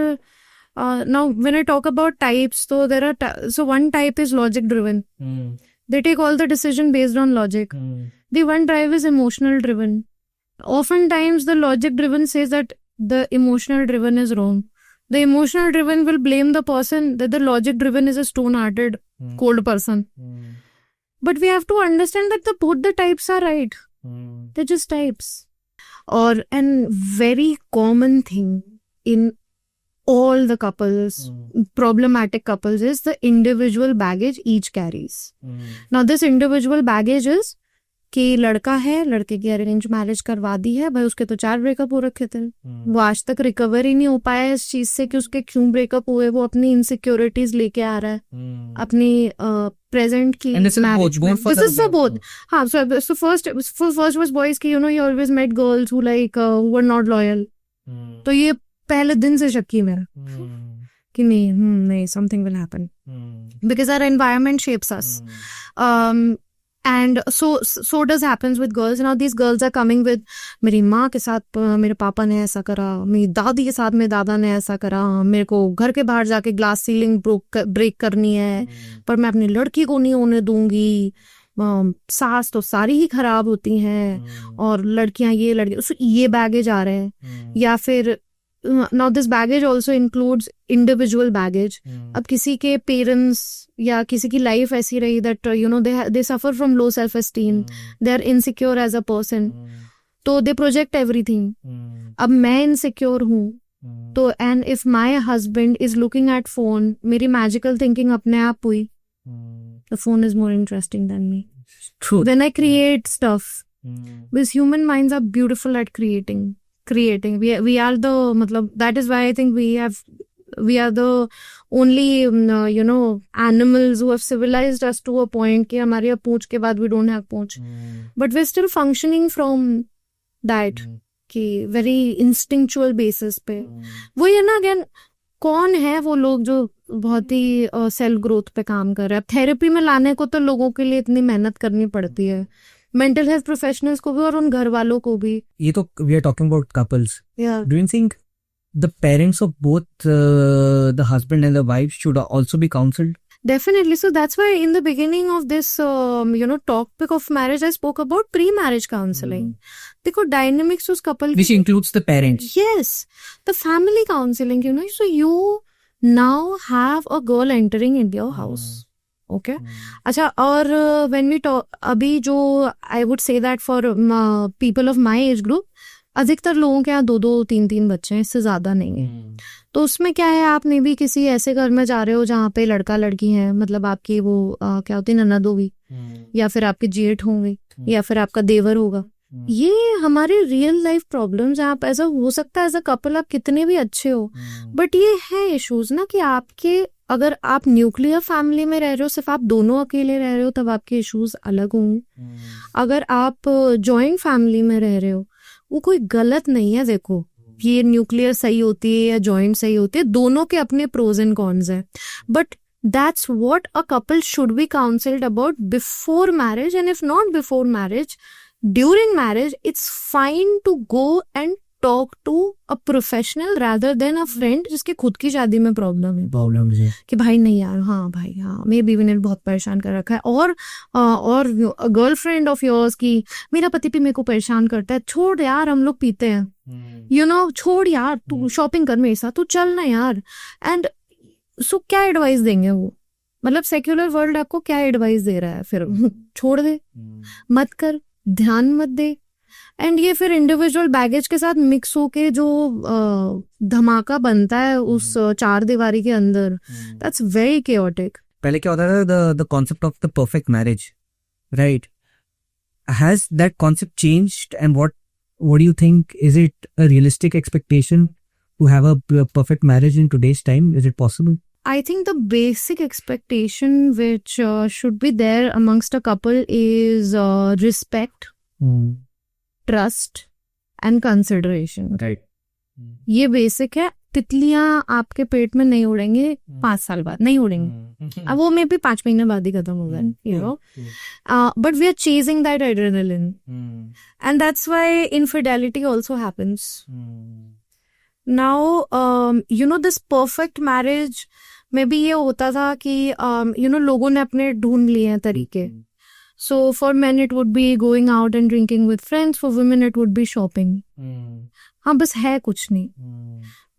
now when I talk about types, so there are so one type is logic driven. They take all the decision based on logic. The one type is emotional driven. Oftentimes the logic driven says that the emotional driven is wrong. The emotional driven will blame the person that the logic driven is a stone hearted cold person. But we have to understand that both the types are right. They're just types. Or an very common thing in all the couples, problematic couples, is the individual baggage each carries. Now this individual baggage is कि लड़का है, लड़के की arrange marriage करवा दी है, भाई उसके तो 4 ब्रेकअप हो रखे थे, वो आज तक रिकवर ही नहीं हो पाया इस चीज से कि उसके क्यों ब्रेकअप हुए, वो अपनी इनसिक्योरिटीज लेके आ रहा है अपनी प्रेजेंट की मैरिज में. This is the both. हाँ, सो फर्स्ट वाज बॉयज की you always met girls who like were not loyal. तो ये पहले दिन से शक की मेरा कि नहीं something will happen because our environment shapes us. And so does happens with girls. Now these girls are coming with मेरी माँ के साथ मेरे पापा ने ऐसा करा, मेरी दादी के साथ मेरे दादा ने ऐसा करा, मेरे को घर के बाहर जाके ग्लास सीलिंग ब्रेक करनी है, पर मैं अपनी लड़की को नहीं होने दूंगी. सास तो सारी ही खराब होती हैं और लड़कियां ये बैगेज आ रहे हैं. या फिर now this baggage also includes individual baggage. अब किसी के पेरेंट्स या किसी की लाइफ ऐसी रही that they suffer from low self esteem, they are insecure as a person, तो they project everything. अब मैं insecure हूँ तो and if my husband is looking at phone, मेरी magical thinking अपने आप हुई, the phone is more interesting than me. True. Then I create stuff because human minds are beautiful at creating. We are the matlab, that is why I think we are the only animals who have civilized us to a point कि हमारे यहाँ पूंछ के बाद we don't have Poonch, but we're still functioning from that कि very instinctual basis पे. वो ये ना again कौन है वो लोग जो बहुत ही सेल्फ ग्रोथ पे काम कर रहे हैं. अब थेरेपी में लाने को तो लोगों के लिए इतनी मेहनत करनी पड़ती है, मेंटल हेल्थ प्रोफेशनल्स को भी और उन घर वालों को भी. ये तो we are talking about couples. Do you think the parents of both the husband and the wife should also be counselled? Definitely. So that's why in the beginning of this topic of marriage I spoke about pre-marriage counseling. देखो dynamics उस couple which includes the parents. Yes, the family counseling. So you now have a girl entering into your house. Okay. अच्छा, और when we talk अभी जो I would say that for people of my age group, अधिकतर लोगों के यहाँ 2-2 3-3 बच्चे हैं, इससे ज्यादा नहीं है. तो उसमें क्या है, आप मे भी किसी ऐसे घर में जा रहे हो जहाँ पे लड़का लड़की है, मतलब आपकी वो क्या होती है ननद होगी, या फिर आपके जेठ होंगे, या फिर आपका देवर होगा. ये हमारी रियल लाइफ प्रॉब्लम्स हैं. आप ऐसा हो सकता है एज अ कपल आप कितने भी अच्छे हो, बट ये है इश्यूज ना कि आपके अगर आप न्यूक्लियर फैमिली में रह रहे हो, सिर्फ आप दोनों अकेले रह रहे हो, तब आपके इश्यूज अलग होंगे. अगर आप जॉइंट फैमिली में रह रहे हो, वो कोई गलत नहीं है. देखो ये न्यूक्लियर सही होती है या जॉइंट सही होती है, दोनों के अपने प्रोज एंड कॉन्स हैं, but that's what a couple should be counseled about before marriage. And if not before marriage, during marriage, it's fine to go and talk to a professional rather than a friend जिसके खुद की शादी में problem है कि भाई नहीं यार, हाँ भाई हाँ मेरे बीवी ने बहुत परेशान कर रखा है, और गर्लफ्रेंड ऑफ योर्स की मेरा पति भी मेरे को परेशान करता है, छोड़ यार हम लोग पीते हैं, छोड़ यार तू शॉपिंग कर मेरे साथ, तू चल ना यार. एंड सो क्या एडवाइस देंगे वो, मतलब सेक्युलर वर्ल्ड आपको क्या एडवाइस दे रहा है, फिर छोड़ दे, मत कर, ध्यान मत दे. एंड ये फिर इंडिविजुअल बैगेज के साथ मिक्स होके जो धमाका बनता है उस 4 दीवारी के अंदर, दैट्स वेरी केओटिक. पहले क्या होता था, the concept of the perfect marriage, right? Has that concept changed and what do you think, is it a realistic expectation to have a perfect marriage in today's time? Is it possible? I think the basic expectation which should be there amongst a couple is respect, trust and consideration. Right. ये basic है. तितलियां आपके पेट में नहीं उड़ेंगे 5 साल बाद, नहीं उड़ेंगे, अब वो में भी 5 महीने बाद ही खत्म हो गए, you know, but we are chasing that adrenaline, and that's why infidelity also happens. Now you know this perfect marriage में भी ये होता था कि यू नो लोगों ने अपने ढूंढ लिए हैं तरीके. So for men it would be going out and drinking with friends, for women it would be shopping. हाँ, बस है कुछ नहीं.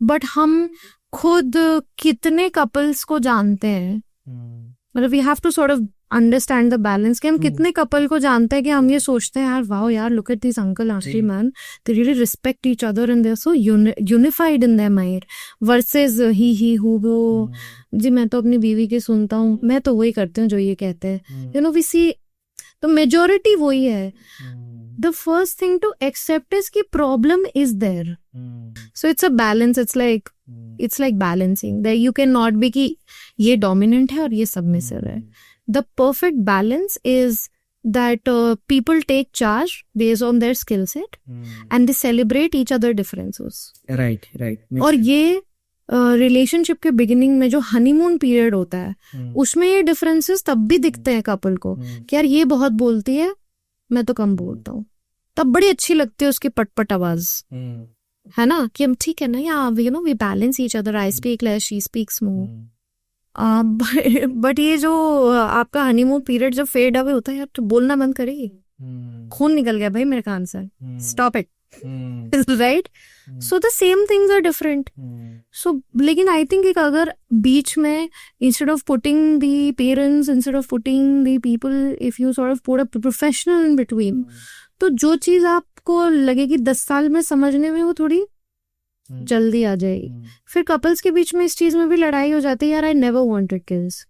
बट हम खुद कितने कपल्स को जानते हैं, मतलब we have to sort of understand the balance, कि हम कितने कपल को जानते हैं कि हम ये सोचते हैं यार वाओ यार look at this uncle aunty man, they really respect each other and they are so unified in their mind, versus he who वो जी मैं तो अपनी बीवी की सुनता हूँ, मैं तो वही करती हूँ जो ये कहते हैं, यू नो वी सी. तो मेजोरिटी वही है. The first thing to accept is कि problem is there, so it's a balance. It's like balancing that you can not be कि ये डोमिनेंट है और ये सबमिसिव है. The perfect balance is that people take charge based on their skill set and they celebrate each other differences. Right. और ये relationship के beginning में जो हनीमून पीरियड होता है उसमें ये डिफरेंसेस तब भी दिखते हैं कपल को कि यार ये बहुत बोलती है, मैं तो कम बोलता हूँ, तब बड़ी अच्छी लगती है उसकी पटपट आवाज, है ना, कि हम ठीक है ना यार you know we balance each other, I speak less she speaks more. But ये जो आपका हनीमून पीरियड जब फेड अवे होता है यार तो बोलना बंद करेगी, खून निकल गया भाई मेरे कान से, stop it, right. So the same things are different. So लेकिन आई थिंक एक अगर बीच में instead of putting the parents, instead of putting the people, if you sort of put a professional in between, तो जो चीज आपको लगेगी 10 साल में समझने में वो थोड़ी जल्दी आ जाएगी. फिर कपल्स के बीच में इस चीज में भी लड़ाई हो जाती है, यार I never wanted kids.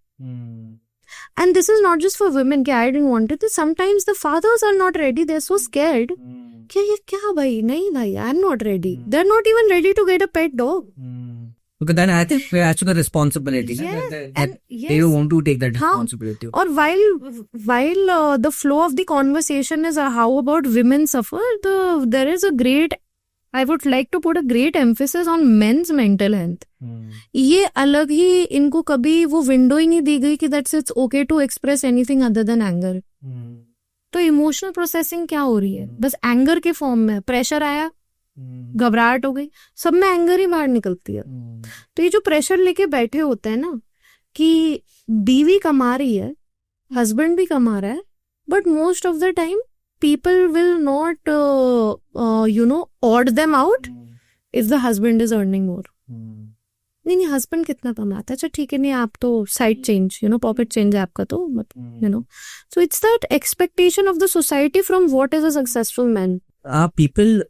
And this is not just for women कि I didn't want it. Sometimes the fathers are not ready. They're so scared. क्या ये क्या भाई, नहीं भाई, I'm not ready. They're not even ready to get a pet dog. Because then I think we have to the responsibility. Yes, That yes. they don't want to take that responsibility. और while the flow of the conversation is how about women suffer, there is a great, I would like to put a great emphasis on men's mental health. ये अलग ही इनको कभी वो window ही नहीं दी गई कि that's it's okay to express anything other than anger. तो इमोशनल प्रोसेसिंग क्या हो रही है, बस एंगर के फॉर्म में. प्रेशर आया, घबराहट हो गई, सब में एंगर ही बाहर निकलती है. तो ये जो प्रेशर लेके बैठे होते हैं ना कि बीवी कमा रही है, हस्बैंड भी कमा रहा है, but most of the time people will not odd them out if the husband is earning more. नहीं husband कितना कमाता है, अच्छा ठीक है, नहीं आप तो साइड चेंज, पॉकेट चेंज है आपका, तो so it's that expectation of the society from what is a successful man. Are people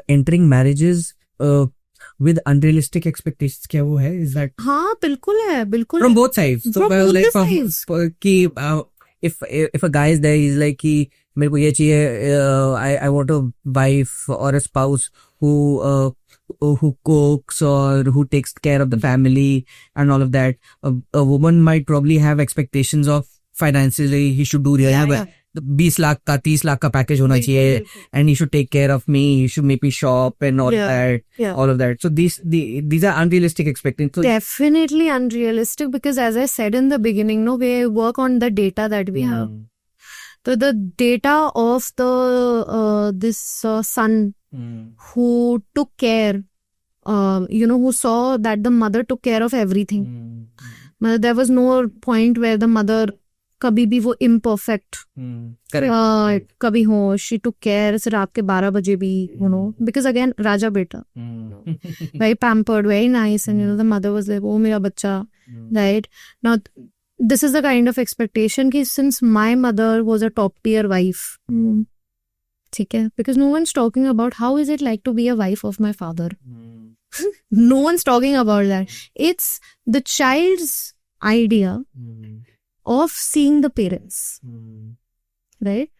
entering marriages with unrealistic expectations? क्या वो है? Is that? हाँ बिल्कुल है, बिल्कुल. From both sides. From both the sides. कि if a guy is there, he's like कि मेरे को ये चाहिए, I want a wife or a spouse who cooks or who takes care of the family and all of that. A woman might probably have expectations of financially he should do the 20 lakh का 30 लाख का package होना चाहिए, and he should take care of me, he should make me shop and all all of that. So these are unrealistic expectations. So definitely unrealistic, because as I said in the beginning, we work on the data that we have. So the data of the this son who took care, who saw that the mother took care of everything. There was no point where the mother कभी भी वो imperfect, कभी हो, she took care रात के 12 बजे भी, because again राजा बेटा, very pampered, very nice, and the mother was like, oh मेरा बच्चा, right? Now this is the kind of expectation कि since my mother was a top tier wife, ठीक है, because no one's talking about how is it like to be a wife of my father. No one's talking about that. It's the child's idea of seeing the parents, right?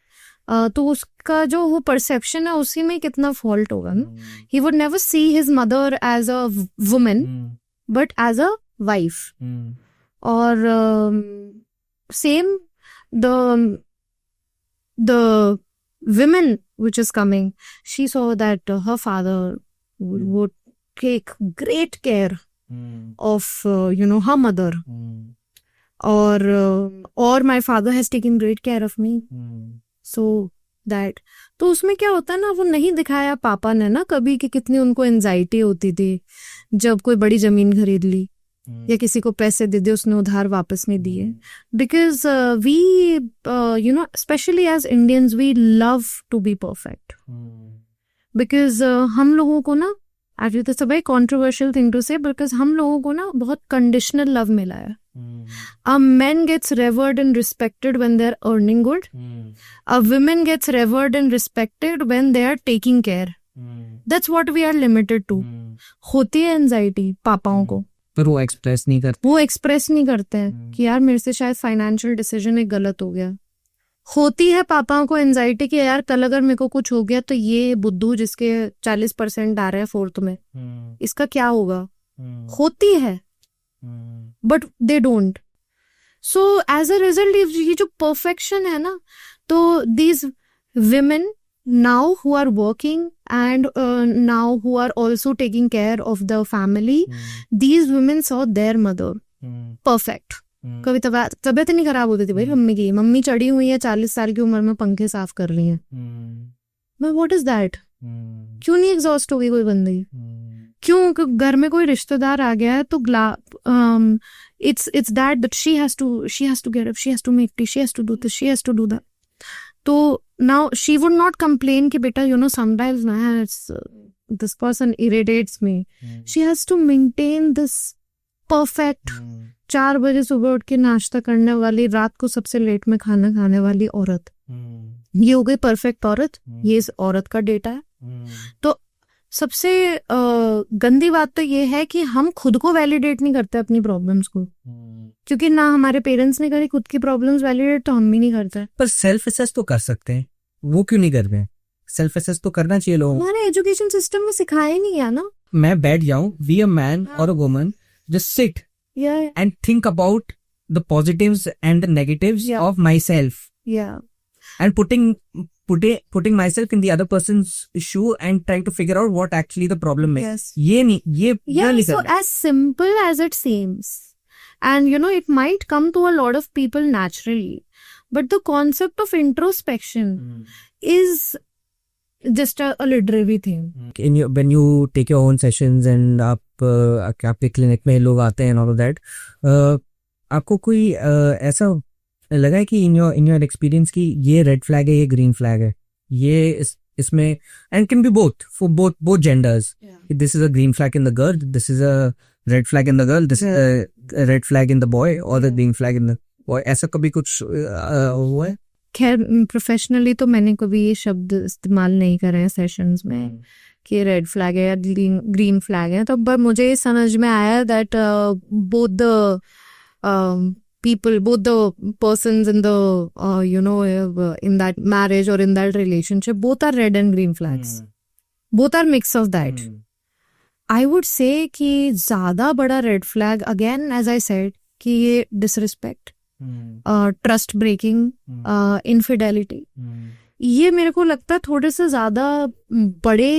तो उसका जो वो perception है उसी में कितना fault होगा ना. He would never see his mother as a woman, but as a wife. और same the women which is coming, she saw that her father would take great care of her mother, or my father has taken great care of me. So that, तो उसमें क्या होता है ना, वो नहीं दिखाया पापा ने ना कभी कि कितनी उनको एंजाइटी होती थी जब कोई बड़ी जमीन खरीद ली या किसी को पैसे दे दिए उसने उधार वापस नहीं दिए. Because we specially as Indians we love to be perfect. Because हम लोगों को ना, actually that's a very controversial thing to say, because हम लोगों को ना बहुत कंडीशनल लव मिला है. A man gets revered and respected when they're earning good. A woman gets revered and respected when they are taking care. That's what we are limited to. होती है anxiety पापाओं को, पर वो एक्सप्रेस नहीं करते हैं कि यार मेरे से शायद फाइनेंशियल डिसीजन एक गलत हो गया. होती है पापाओं को एंजाइटी कि यार कल अगर मेरे को कुछ हो गया तो ये बुद्धू जिसके 40% आ रहे हैं 4th में, इसका क्या होगा. होती है, but they don't. So as a result ये जो परफेक्शन है ना, तो these women now who are working and now who are also taking care of the family, these women saw their mother perfect. कभी तबीयत नहीं खराब होती थी भाई मम्मी चढ़ी हुई है 40 साल की उम्र में, पंखे साफ कर रही है. मैं व्हाट इज दैट? क्यों नहीं एग्जॉस्ट होगी कोई बंदी? क्यों? घर में कोई रिश्तेदार आ गया है तो it's that she has to get up, she has to make tea, she has to do this, she has to do that. तो now she would not complain कि बेटा sometimes this person irritates me. She has to maintain this perfect 4 बजे सुबह उठ के नाश्ता करने वाली, रात को सबसे लेट में खाना खाने वाली औरत. ये हो गई परफेक्ट औरत. ये इस औरत का डेटा है. तो सबसे गंदी बात तो ये है कि हम खुद को वैलिडेट नहीं करते अपनी प्रॉब्लम्स को, क्योंकि ना हमारे पेरेंट्स ने करी खुद की प्रॉब्लम्स वैलिडेट, तो हम भी नहीं करते. पर सेल्फ असेस तो कर सकते हैं, वो क्यों नहीं कर रहे हैं? सेल्फ असेस तो करना चाहिए लोगों को. हमारे एजुकेशन सिस्टम में सिखाया ही नहीं है ना. मैं बैठ जाऊं, बी अ मैन और a woman, just sit and think about the positives and the negatives of my self, and putting myself in the other person's shoe and trying to figure out what actually the problem is. Yes. ये so as simple as it seems, and it might come to a lot of people naturally, but the concept of introspection is just a literary thing. When you take your own sessions and आपके clinic में लोग आते हैं and all of that, आपको कोई ऐसा लगा है कि इन योर एक्सपीरियंस की ये रेड फ्लैग है, ये ग्रीन फ्लैग है, ये इसमें, and can be both for both genders, this is a green flag in the girl, this is a red flag in the girl, this is a red flag in the boy और the green flag in the boy, ऐसा कभी कुछ हुआ है? खैर professionally तो मैंने कभी ये शब्द इस्तेमाल नहीं करे हैं सेशंस में कि रेड फ्लैग है या ग्रीन फ्लैग है. तो पर मुझे ये समझ में आया that both the people, both the persons in the in that marriage or in that relationship, both are red and green flags. Both are mix of that. I would say कि ज्यादा बड़ा red flag, again as I said, कि ये disrespect, trust breaking, infidelity, ये मेरे को लगता है थोड़े से ज्यादा बड़े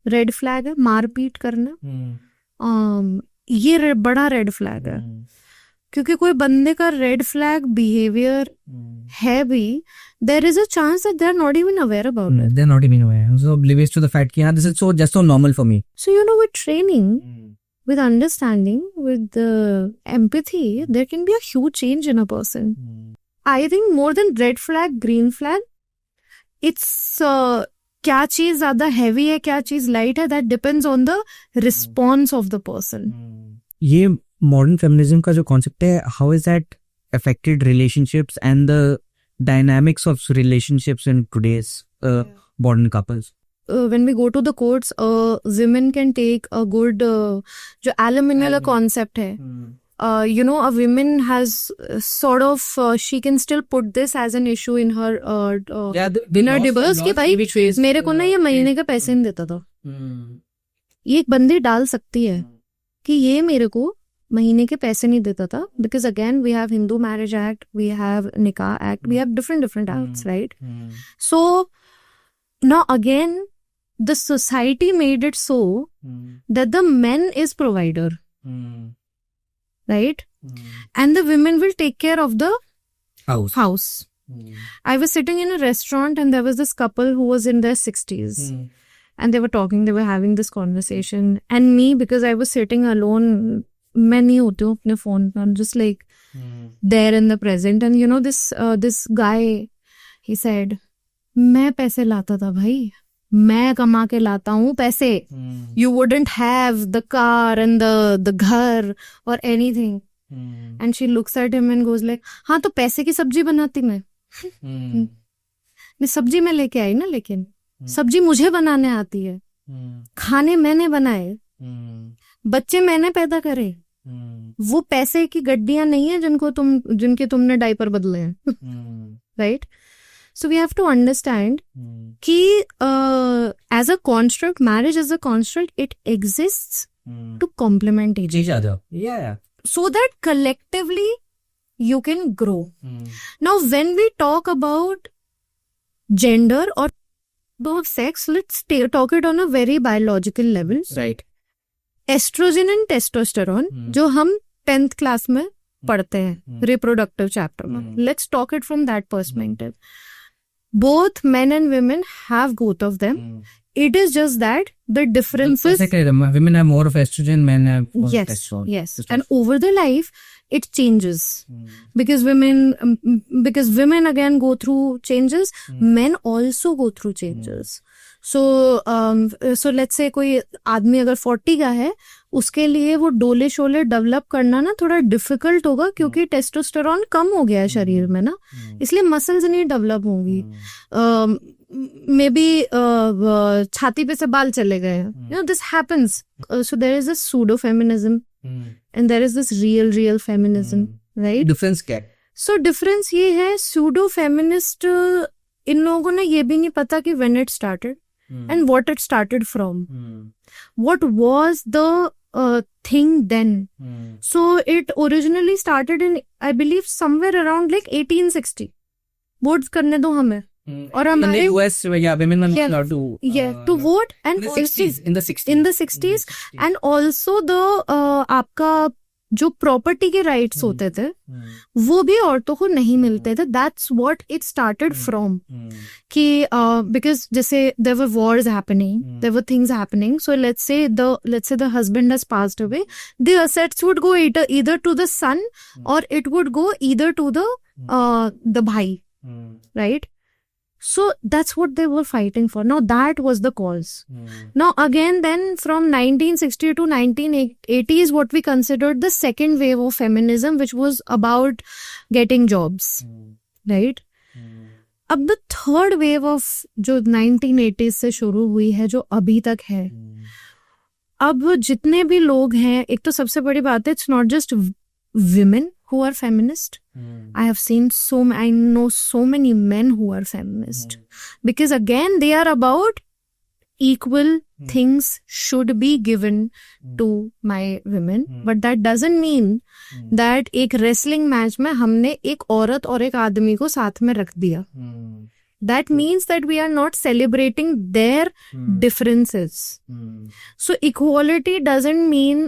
red flag है. मारपीट करना ये बड़ा red flag है, क्योंकि कोई बंदे का रेड फ्लैग बिहेवियर है भी, there is a chance that they are not even aware about it. They are not even aware, so oblivious to the fact कि this is just so normal for me. So with training, with understanding, with empathy, there can be a huge change in a person. I think more than red flag, green flag, it's क्या चीज ज्यादा heavy है, क्या चीज light है, that depends on the response of the person. ये modern feminism का जो कॉन्सेप्ट है, how is that affected relationships and the dynamics of relationships in today's modern couples? When we go to the courts, women can take a good जो aluminal concept है. A woman has sort of she can still put this as an issue in her in her divorce कि भाई मेरे को ना ये महीने के पैसे नहीं देता था. ये एक बंदी डाल सकती है कि ये मेरे को महीने के पैसे नहीं देता था, because again we have Hindu marriage act, we have nikah act, we have different acts, right? So now again the society made it so that the men is provider, right? And the women will take care of the house. I was sitting in a restaurant and there was this couple who was in their 60s. And they were talking, they were having this conversation. And me, because I was sitting alone, मैं नहीं होती हूँ अपने phone पे, I'm just like there in the present. And you know, this guy, he said, मैं पैसे लाता था भाई, मैं कमा के लाता हूँ पैसे. You wouldn't have the car and the घर or anything. And she looks at him and goes like, हाँ तो पैसे की सब्जी बनाती मैं. मैं सब्जी में लेके आई ना, लेकिन सब्जी मुझे बनाने आती है, खाने मैंने बनाए, बच्चे मैंने पैदा करे. वो पैसे की गड्डियां नहीं है जिनके तुमने डायपर बदले हैं. Right? So we have to understand कि as a construct, marriage as a construct, it exists to complement each other. Yeah. So that collectively you can grow. Now when we talk about gender or about sex, let's talk it on a very biological level. Right. Estrogen and testosterone, जो हम 10th class में पढ़ते हैं, reproductive chapter में. Let's talk it from that perspective. Both men and women have both of them. It is just that the difference is... Women have more of estrogen, men have more yes, testosterone. yes. And over the life, it changes. Because women again go through changes, men also go through changes. So let's say कोई आदमी अगर 40 का है, उसके लिए वो डोले Sholay develop करना ना थोड़ा डिफिकल्ट होगा, क्योंकि टेस्टोस्टेरोन कम हो गया है शरीर में ना, इसलिए मसल्स नहीं डेवलप होंगी. मे बी छाती पे से बाल चले गए. You know, this happens. So there is a pseudo feminism and there is this real feminism, right? Difference क्या है? So difference ये है, pseudo feminist इन लोगों ने ये भी नहीं पता कि when it started and what it started from. What was the thing then? So it originally started in, I believe, somewhere around like 1860. Votes करने दो हमें. और हमारे in the US, women are not allowed to to vote, and in the 60s. And also the आपका जो property के rights होते थे वो भी औरतों को नहीं मिलते थे. That's what it started from. कि बिकॉज जैसे there were wars happening, there were things happening, so let's say the husband has passed away, the assets would go either to the son और it would go either to the भाई, right? So that's what they were fighting for. Now that was the cause. Now again, then from 1960 to 1980 is what we considered the second wave of feminism, which was about getting jobs, right? अब the third wave of जो 1980s से शुरू हुई है, जो अभी तक है, अब जितने भी लोग हैं, एक तो सबसे बड़ी बात है, it's not just women who are feminist. I know so many men who are feminist. Because again, they are about equal things should be given to my women. But that doesn't mean that एक wrestling match में हमने एक औरत और एक आदमी को साथ में रख दिया. That means that we are not celebrating their differences. So equality doesn't mean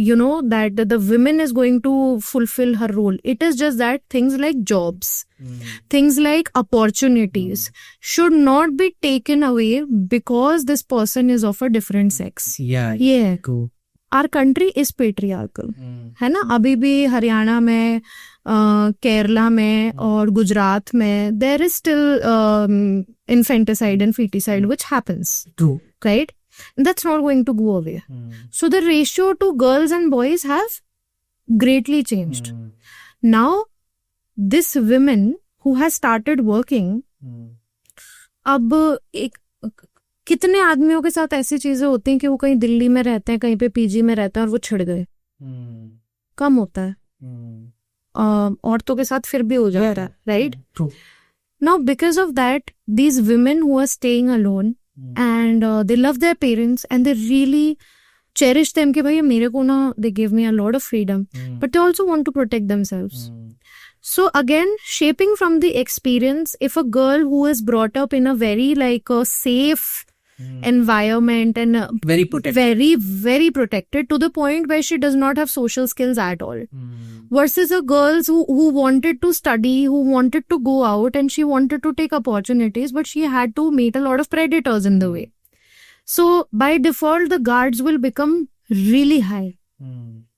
you know, that the women is going to fulfill her role. It is just that things like jobs, things like opportunities should not be taken away because this person is of a different sex. Yeah. Cool. Our country is patriarchal, है ना? अभी भी हरियाणा में, केरला में और गुजरात में there is still infanticide and feticide which happens. True. Right? And that's not going to go away. So the ratio to girls and boys have greatly changed. Now, this women who has started working, अब एक कितने आदमियों के साथ ऐसी चीजें होती हैं कि वो कहीं दिल्ली में रहते हैं, कहीं पे पीजी में रहते हैं और वो छिड़ गए. कम होता है. औरतों के साथ फिर भी हो जाता है, right? Now because of that, these women who are staying alone and they love their parents and they really cherish them कि भाई मेरे को ना, they give me a lot of freedom, but they also want to protect themselves. So again, shaping from the experience, if a girl who is brought up in a very like a safe environment and Very protected. very, very protected to the point where she does not have social skills at all. Versus a girls who wanted to study, who wanted to go out and she wanted to take opportunities, but she had to meet a lot of predators in the way. So by default, the guards will become really high.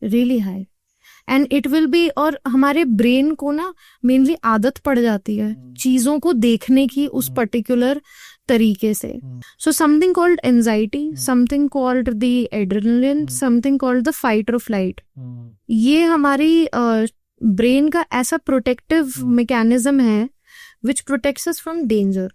Really high. And it will be, और हमारे brain को ना mainly आदत पड़ जाती है चीजों को देखने की उस पर्टिकुलर तरीके से. So something called anxiety, something called the adrenaline, something called the fight or flight. ये हमारी ब्रेन का ऐसा प्रोटेक्टिव मैकेनिज्म है which protects us from danger.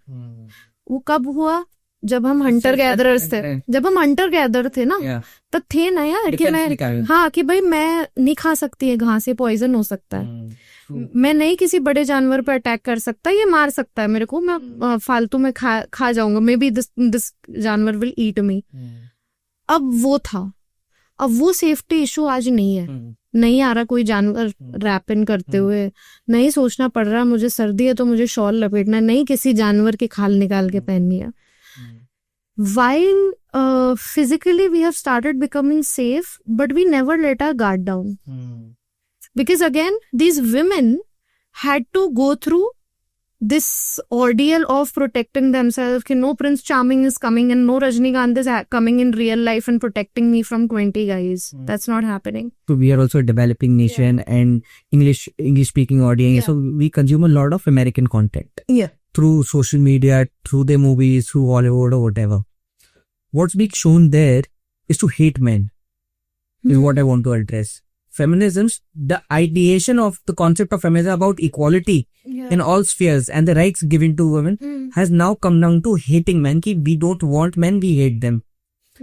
वो कब हुआ? जब हम हंटर गैदरर्स थे. जब हम हंटर गैदर थे ना, तब थे ना यार कि मैं, हाँ, कि भाई मैं नहीं खा सकती है घास, ये पॉइजन हो सकता है. मैं नहीं किसी बड़े जानवर पर अटैक कर सकता, ये मार सकता है मेरे को, मैं फालतू में खा जाऊंगा, मे बी दिस जानवर विल ईट मी. अब वो था. अब वो सेफ्टी इशू आज नहीं है. नहीं आ रहा कोई जानवर रैप इन करते हुए, नहीं सोचना पड़ रहा मुझे सर्दी है तो मुझे शॉल लपेटना, नहीं किसी जानवर की खाल निकाल के पहननी है. While physically we have started becoming safe, but we never let our guard down. Because again, these women had to go through this ordeal of protecting themselves. कि no Prince Charming is coming and no Rajnikant is coming in real life and protecting me from 20 guys. That's not happening. So we are also a developing nation and English speaking audience. So we consume a lot of American content. Yeah. Through social media, through their movies, through Hollywood or whatever. What's being shown there is to hate men, is what I want to address. Feminism, the ideation of the concept of feminism about equality in all spheres and the rights given to women has now come down to hating men. Ki we don't want men, we hate them.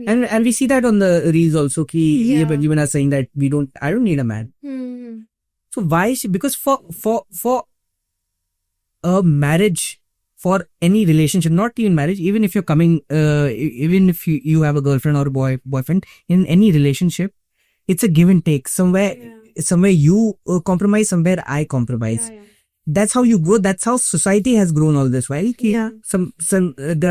And we see that on the reels also. Ki women are saying that I don't need a man. So why? Because for a marriage, for any relationship, not even marriage, even if you're coming, even if you have a girlfriend or a boyfriend, in any relationship, it's a give and take. Somewhere you compromise, somewhere I compromise. That's how you grow. That's how society has grown all this while. There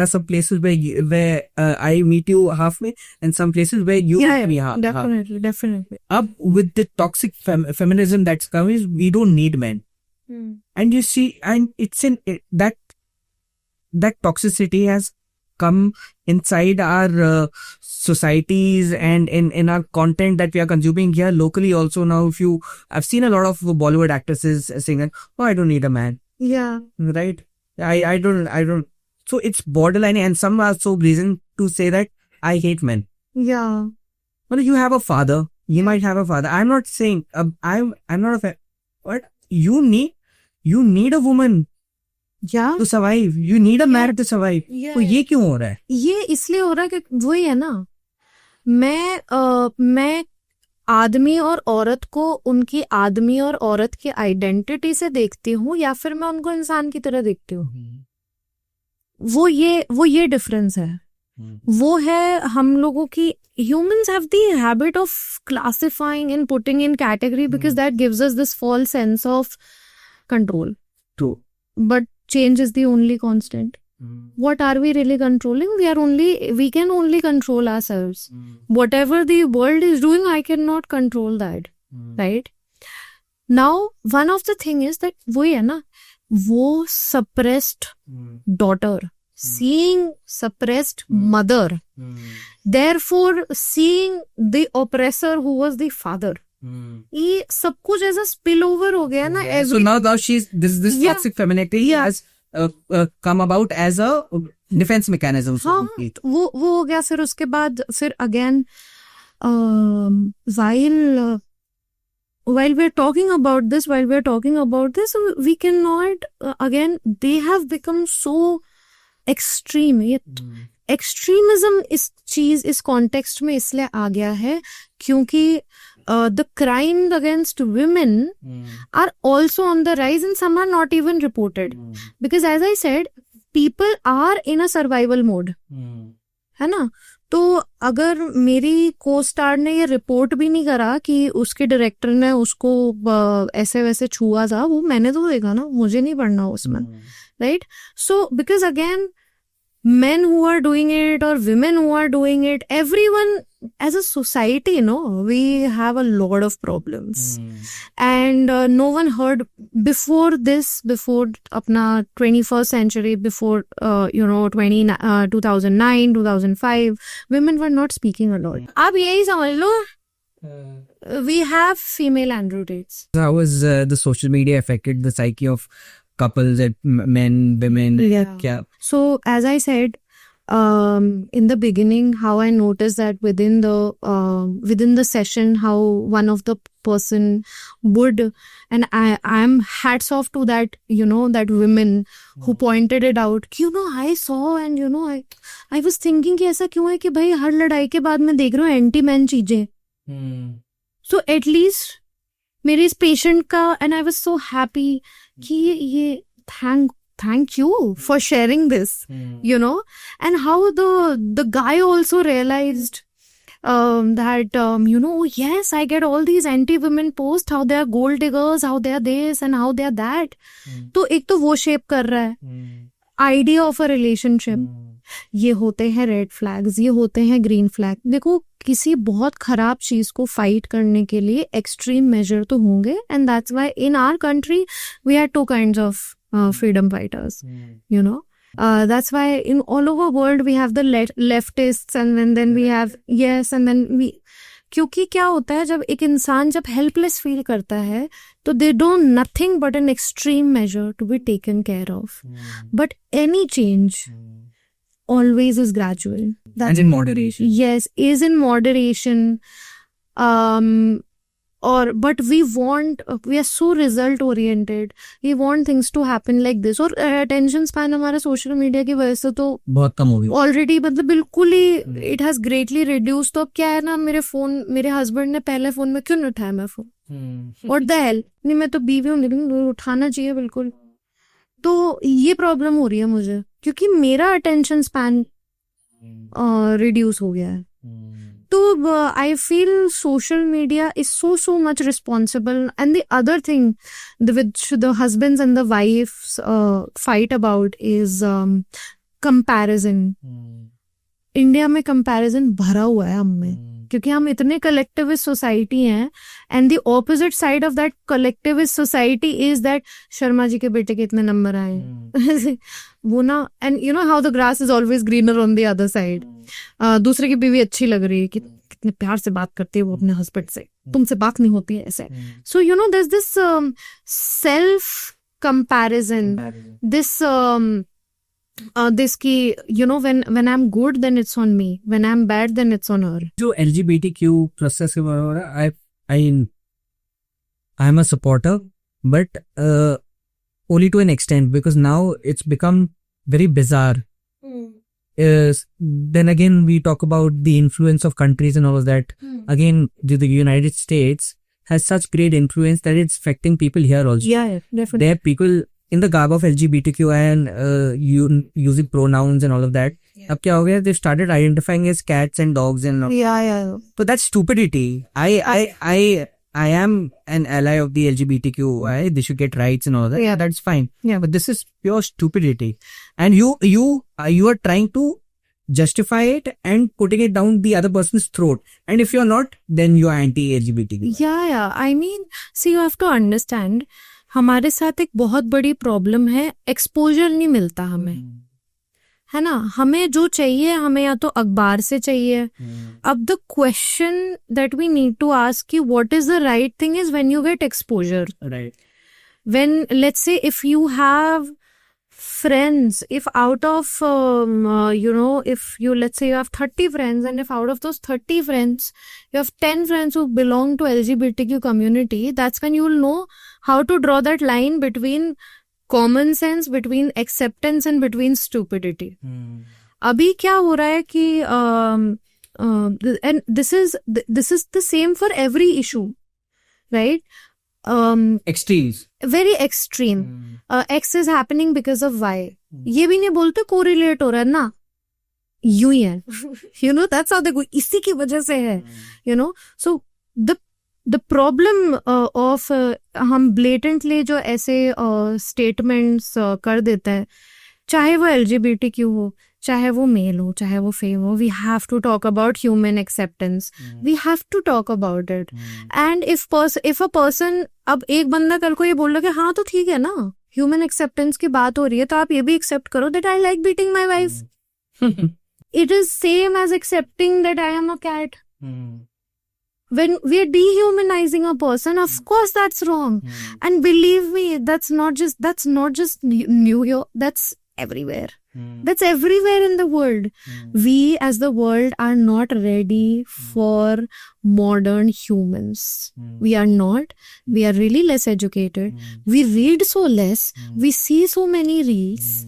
are some places where I meet you halfway, and some places where you meet me half. Definitely. Up with the toxic feminism that's coming, we don't need men. And you see, and it's in that toxicity has come inside our societies and in our content that we are consuming here locally also. Now, I've seen a lot of Bollywood actresses saying that, oh, I don't need a man. Yeah. Right? I don't. So it's borderline, and some are so brazen to say that I hate men. Yeah. Well, you have a father. You might have a father. I'm not saying, I'm not a fan. But you need a woman. To survive. You need a man to survive. तो ये क्यों हो रहा है? ये इसलिए हो रहा है कि वही है ना, मैं आदमी और औरत को उनकी आदमी और औरत की आइडेंटिटी से देखती हूँ, या फिर मैं उनको इंसान की तरह देखती हूँ. वो ये डिफरेंस है. वो है हम लोगों की, humans have the habit of classifying and putting in category because that gives us this false sense of control. True. But change is the only constant. What are we really controlling? We can only control ourselves. Whatever the world is doing, I cannot control that. Right? Now, one of the thing is that वही है ना, वो suppressed daughter, seeing suppressed mother, therefore seeing the oppressor who was the father. ये सब कुछ ऐसा spill over हो गया ना. So now this toxic femininity has come about as a defense mechanism. हाँ, वो हो गया. फिर उसके बाद फिर again while we're talking about this, we cannot again, they have become so extreme. Extremism इस context में इसलिए आ गया है क्योंकि the crimes against women are also on the rise, and some are not even reported. Because as I said, people are in a survival mode. है ना? तो अगर मेरी को स्टार ने ये रिपोर्ट भी नहीं करा कि उसके डायरेक्टर ने उसको ऐसे वैसे छुआ था, वो मैंने तो देखा ना, मुझे नहीं पढ़ना उसमें, right? So because again men who are doing it or women who are doing it, everyone as a society, we have a lot of problems. And no one heard before this, before apna 21st century, before 2009 2005, women were not speaking a lot. Ab yahi samajh lo, we have female Andrew Tates. How has the social media affected the psyche of couples, men, women? Yeah. So as I said in the beginning, how I noticed that within the session, how one of the person would, and I'm hats off to that, that women who pointed it out. I saw and I was thinking कि ऐसा क्यों है कि भाई हर लड़ाई के बाद मैं देख रहा हूँ एंटी मैन चीजें. So at least मेरे इस पेशेंट का, and I was so happy कि ये thank you for sharing this, and how the guy also realized that yes, I get all these anti-women posts, how they are gold diggers, how they are this and how they are that. तो एक तो वो shape कर रहा है idea of a relationship. ये होते हैं रेड फ्लैग्स, ये होते हैं ग्रीन फ्लैग. देखो, किसी बहुत खराब चीज को फाइट करने के लिए एक्सट्रीम मेजर तो होंगे, and that's why in our country we have two kinds of freedom fighters. That's why in all over world we have the leftists, and then we have and then we, क्योंकि क्या होता है, जब एक इंसान जब हेल्पलेस फील करता है तो they do nothing but an extreme measure to be taken care of. But any change always is gradual. And in moderation. Yes, is in moderation. But we are so result oriented. We want things to happen like this. और attention span हमारा social media की वजह से तो बहुत कम हो गया already, मतलब बिल्कुल ही it has greatly reduced. तो अब क्या है ना, मेरे husband ने पहले फोन में क्यों नहीं उठाया मैं फोन? What the hell? नहीं, मैं तो बीवी हूँ, लेकिन उठाना चाहिए बिल्कुल. तो ये प्रॉब्लम हो रही है मुझे, क्योंकि मेरा attention span reduce हो गया है. So I feel social media is so much responsible. And the other thing which the husbands and the wives fight about is comparison. India में कंपैरिजन भरा हुआ है हम में, क्योंकि हम इतने कलेक्टिविस्ट सोसाइटी हैं. And the opposite side of that collectivist society is that Sharma ji के बेटे के इतने नंबर आए वो ना. And you know how the grass is always greener on the other side. दूसरे की बीवी अच्छी लग रही है, कि कितने प्यार से बात करती है वो अपने हस्बैंड से, तुमसे बात नहीं होती है ऐसे. So you know there is this self comparison, this ki, when I'm good then it's on me, when I'm bad then it's on her. जो LGBTQ process के बारे में हो रहा है, I'm a supporter, but only to an extent, because now it's become very bizarre. Then again we talk about the influence of countries and all of that. Again, the United States has such great influence that it's affecting people here also. Yeah, definitely. There are people in the garb of LGBTQ and using pronouns and all of that. अब क्या हो गया? They've started identifying as cats and dogs and all. Yeah. So that's stupidity. I am an ally of the LGBTQI. They should get rights and all that. Yeah, that's fine. Yeah, but this is pure stupidity. And you are trying to justify it and putting it down the other person's throat. And if you're not, then you're anti-LGBTQ. Yeah. I mean, see, you have to understand. हमारे साथ एक बहुत बड़ी problem है, exposure नहीं मिलता हमें, है ना. हमें जो चाहिए, हमें या तो अखबार से चाहिए. अब the question that we need to ask कि what is the right thing is when you get exposure. Right. When let's say if you have friends, if out of if you, let's say you have 30 friends, and if out of those 30 friends you have 10 friends who belong to LGBTQ community, that's when you will know how to draw that line between common sense, between acceptance and between stupidity. अभी क्या हो रहा है कि and this is the same for every issue, right? Extremes. Very extreme. X is happening because of Y. ये भी नहीं बोलते कोरिलेट हो रहा है ना, यूं ही है, you know, that's how they go, इसी की वजह से है, you know. So the problem of हम blatantly जो ऐसे statements कर देते हैं, चाहे वो LGBTQ हो, चाहे वो मेल हो, चाहे वो फेम हो, we have to talk about human acceptance. We have to talk about it. And if a person, अब एक बंदा कल को ये बोल रहा कि हाँ तो ठीक है ना, human acceptance की बात हो रही है, तो आप ये भी accept करो that I like beating my wife. It is same as accepting that I am a cat. When we are dehumanizing a person, of course that's wrong. And believe me, that's not just New York, that's everywhere. That's everywhere in the world. We as the world are not ready for modern humans. We are not. We are really less educated. We read so less. We see so many reels.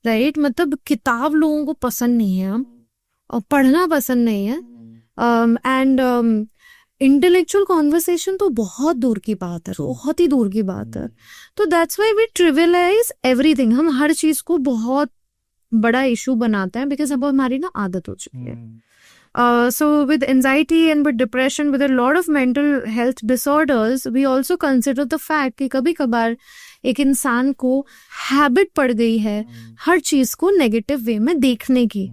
Right? मतलब किताब लोगों को पसंद नहीं है और पढ़ना पसंद नहीं है. And इंटेलेक्चुअल कॉन्वर्सेशन तो बहुत दूर की बात है, बहुत ही दूर की बात है. तो that's why we trivialise everything. हम हर चीज को बहुत बड़ा इशू बनाते हैं बिकॉज अब हमारी ना आदत हो चुकी है. So with anxiety and with depression, with a lot of mental health disorders, we also consider the fact कि कभी कभार एक इंसान को हैबिट पड़ गई है हर चीज को नेगेटिव वे में देखने की.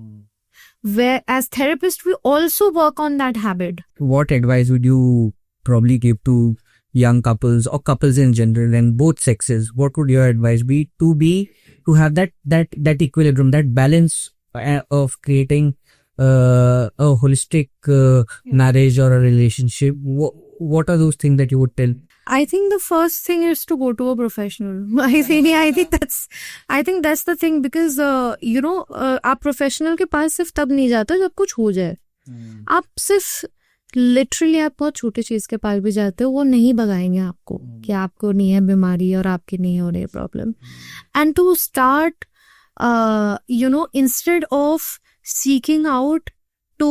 Where as therapists we also work on that habit. What advice would you probably give to young couples or couples in general and both sexes? What would your advice be to have that equilibrium, that balance of creating a holistic marriage or a relationship? What are those things that you would tell? I think the first thing is to go to a professional. I think that's the thing because you know आप professional के पास सिर्फ तब नहीं जाते जब कुछ हो जाए. आप सिर्फ literally आप बहुत छोटी चीज के पास भी जाते हो, वो नहीं भगाएंगे आपको कि आपको नहीं है बीमारी और आपकी नहीं हो रही problem. And to start you know, instead of seeking out to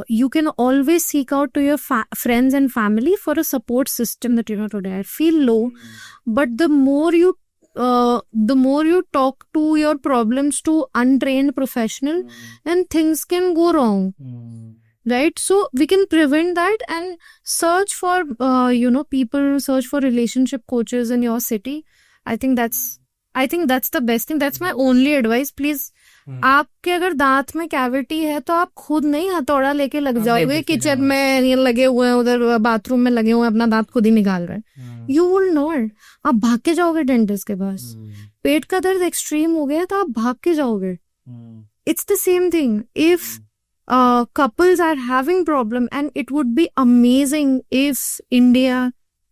you can always seek out to your friends and family for a support system that, you know, today I feel low, but the more you talk to your problems to untrained professional, and things can go wrong. Right? So we can prevent that and search for you know, people, search for relationship coaches in your city. I think that's the best thing. That's my only advice. Please, आपके अगर दांत में cavity है तो आप खुद नहीं हथौड़ा लेके लग जाओगे किचन में, ये लगे हुए हैं उधर बाथरूम में लगे हुए हैं, अपना दांत खुद ही निकाल रहे हैं. You will not. आप भाग के जाओगे डेंटिस्ट के पास. पेट का दर्द एक्सट्रीम हो गया तो आप भाग के जाओगे. It's the same thing if couples are having problem, and it would be amazing if India,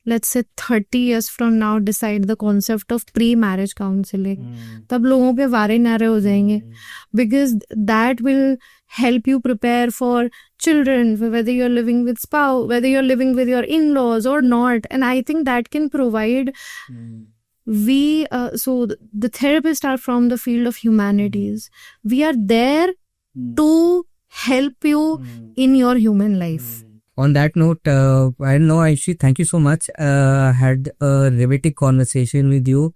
let's say 30 years from now, decide the concept of pre-marriage counseling. तब लोगों के वारे नारे हो जाएंगे, because that will help you prepare for children, whether you're living with spouse, whether you're living with your in-laws or not. And I think that can provide so the therapists are from the field of humanities. We are there to help you in your human life. On that note, I don't know, Ayushi, thank you so much. Had a riveting conversation with you.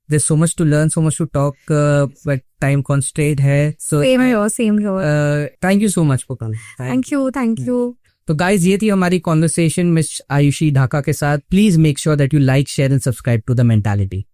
There's so much to learn, so much to talk, but time constraint hai. So Same here. Thank you so much for coming. Thank you. तो guys, ये थी हमारी conversation miss Ayushi Dhaka के साथ. Please make sure that you like, share and subscribe to The Mentality.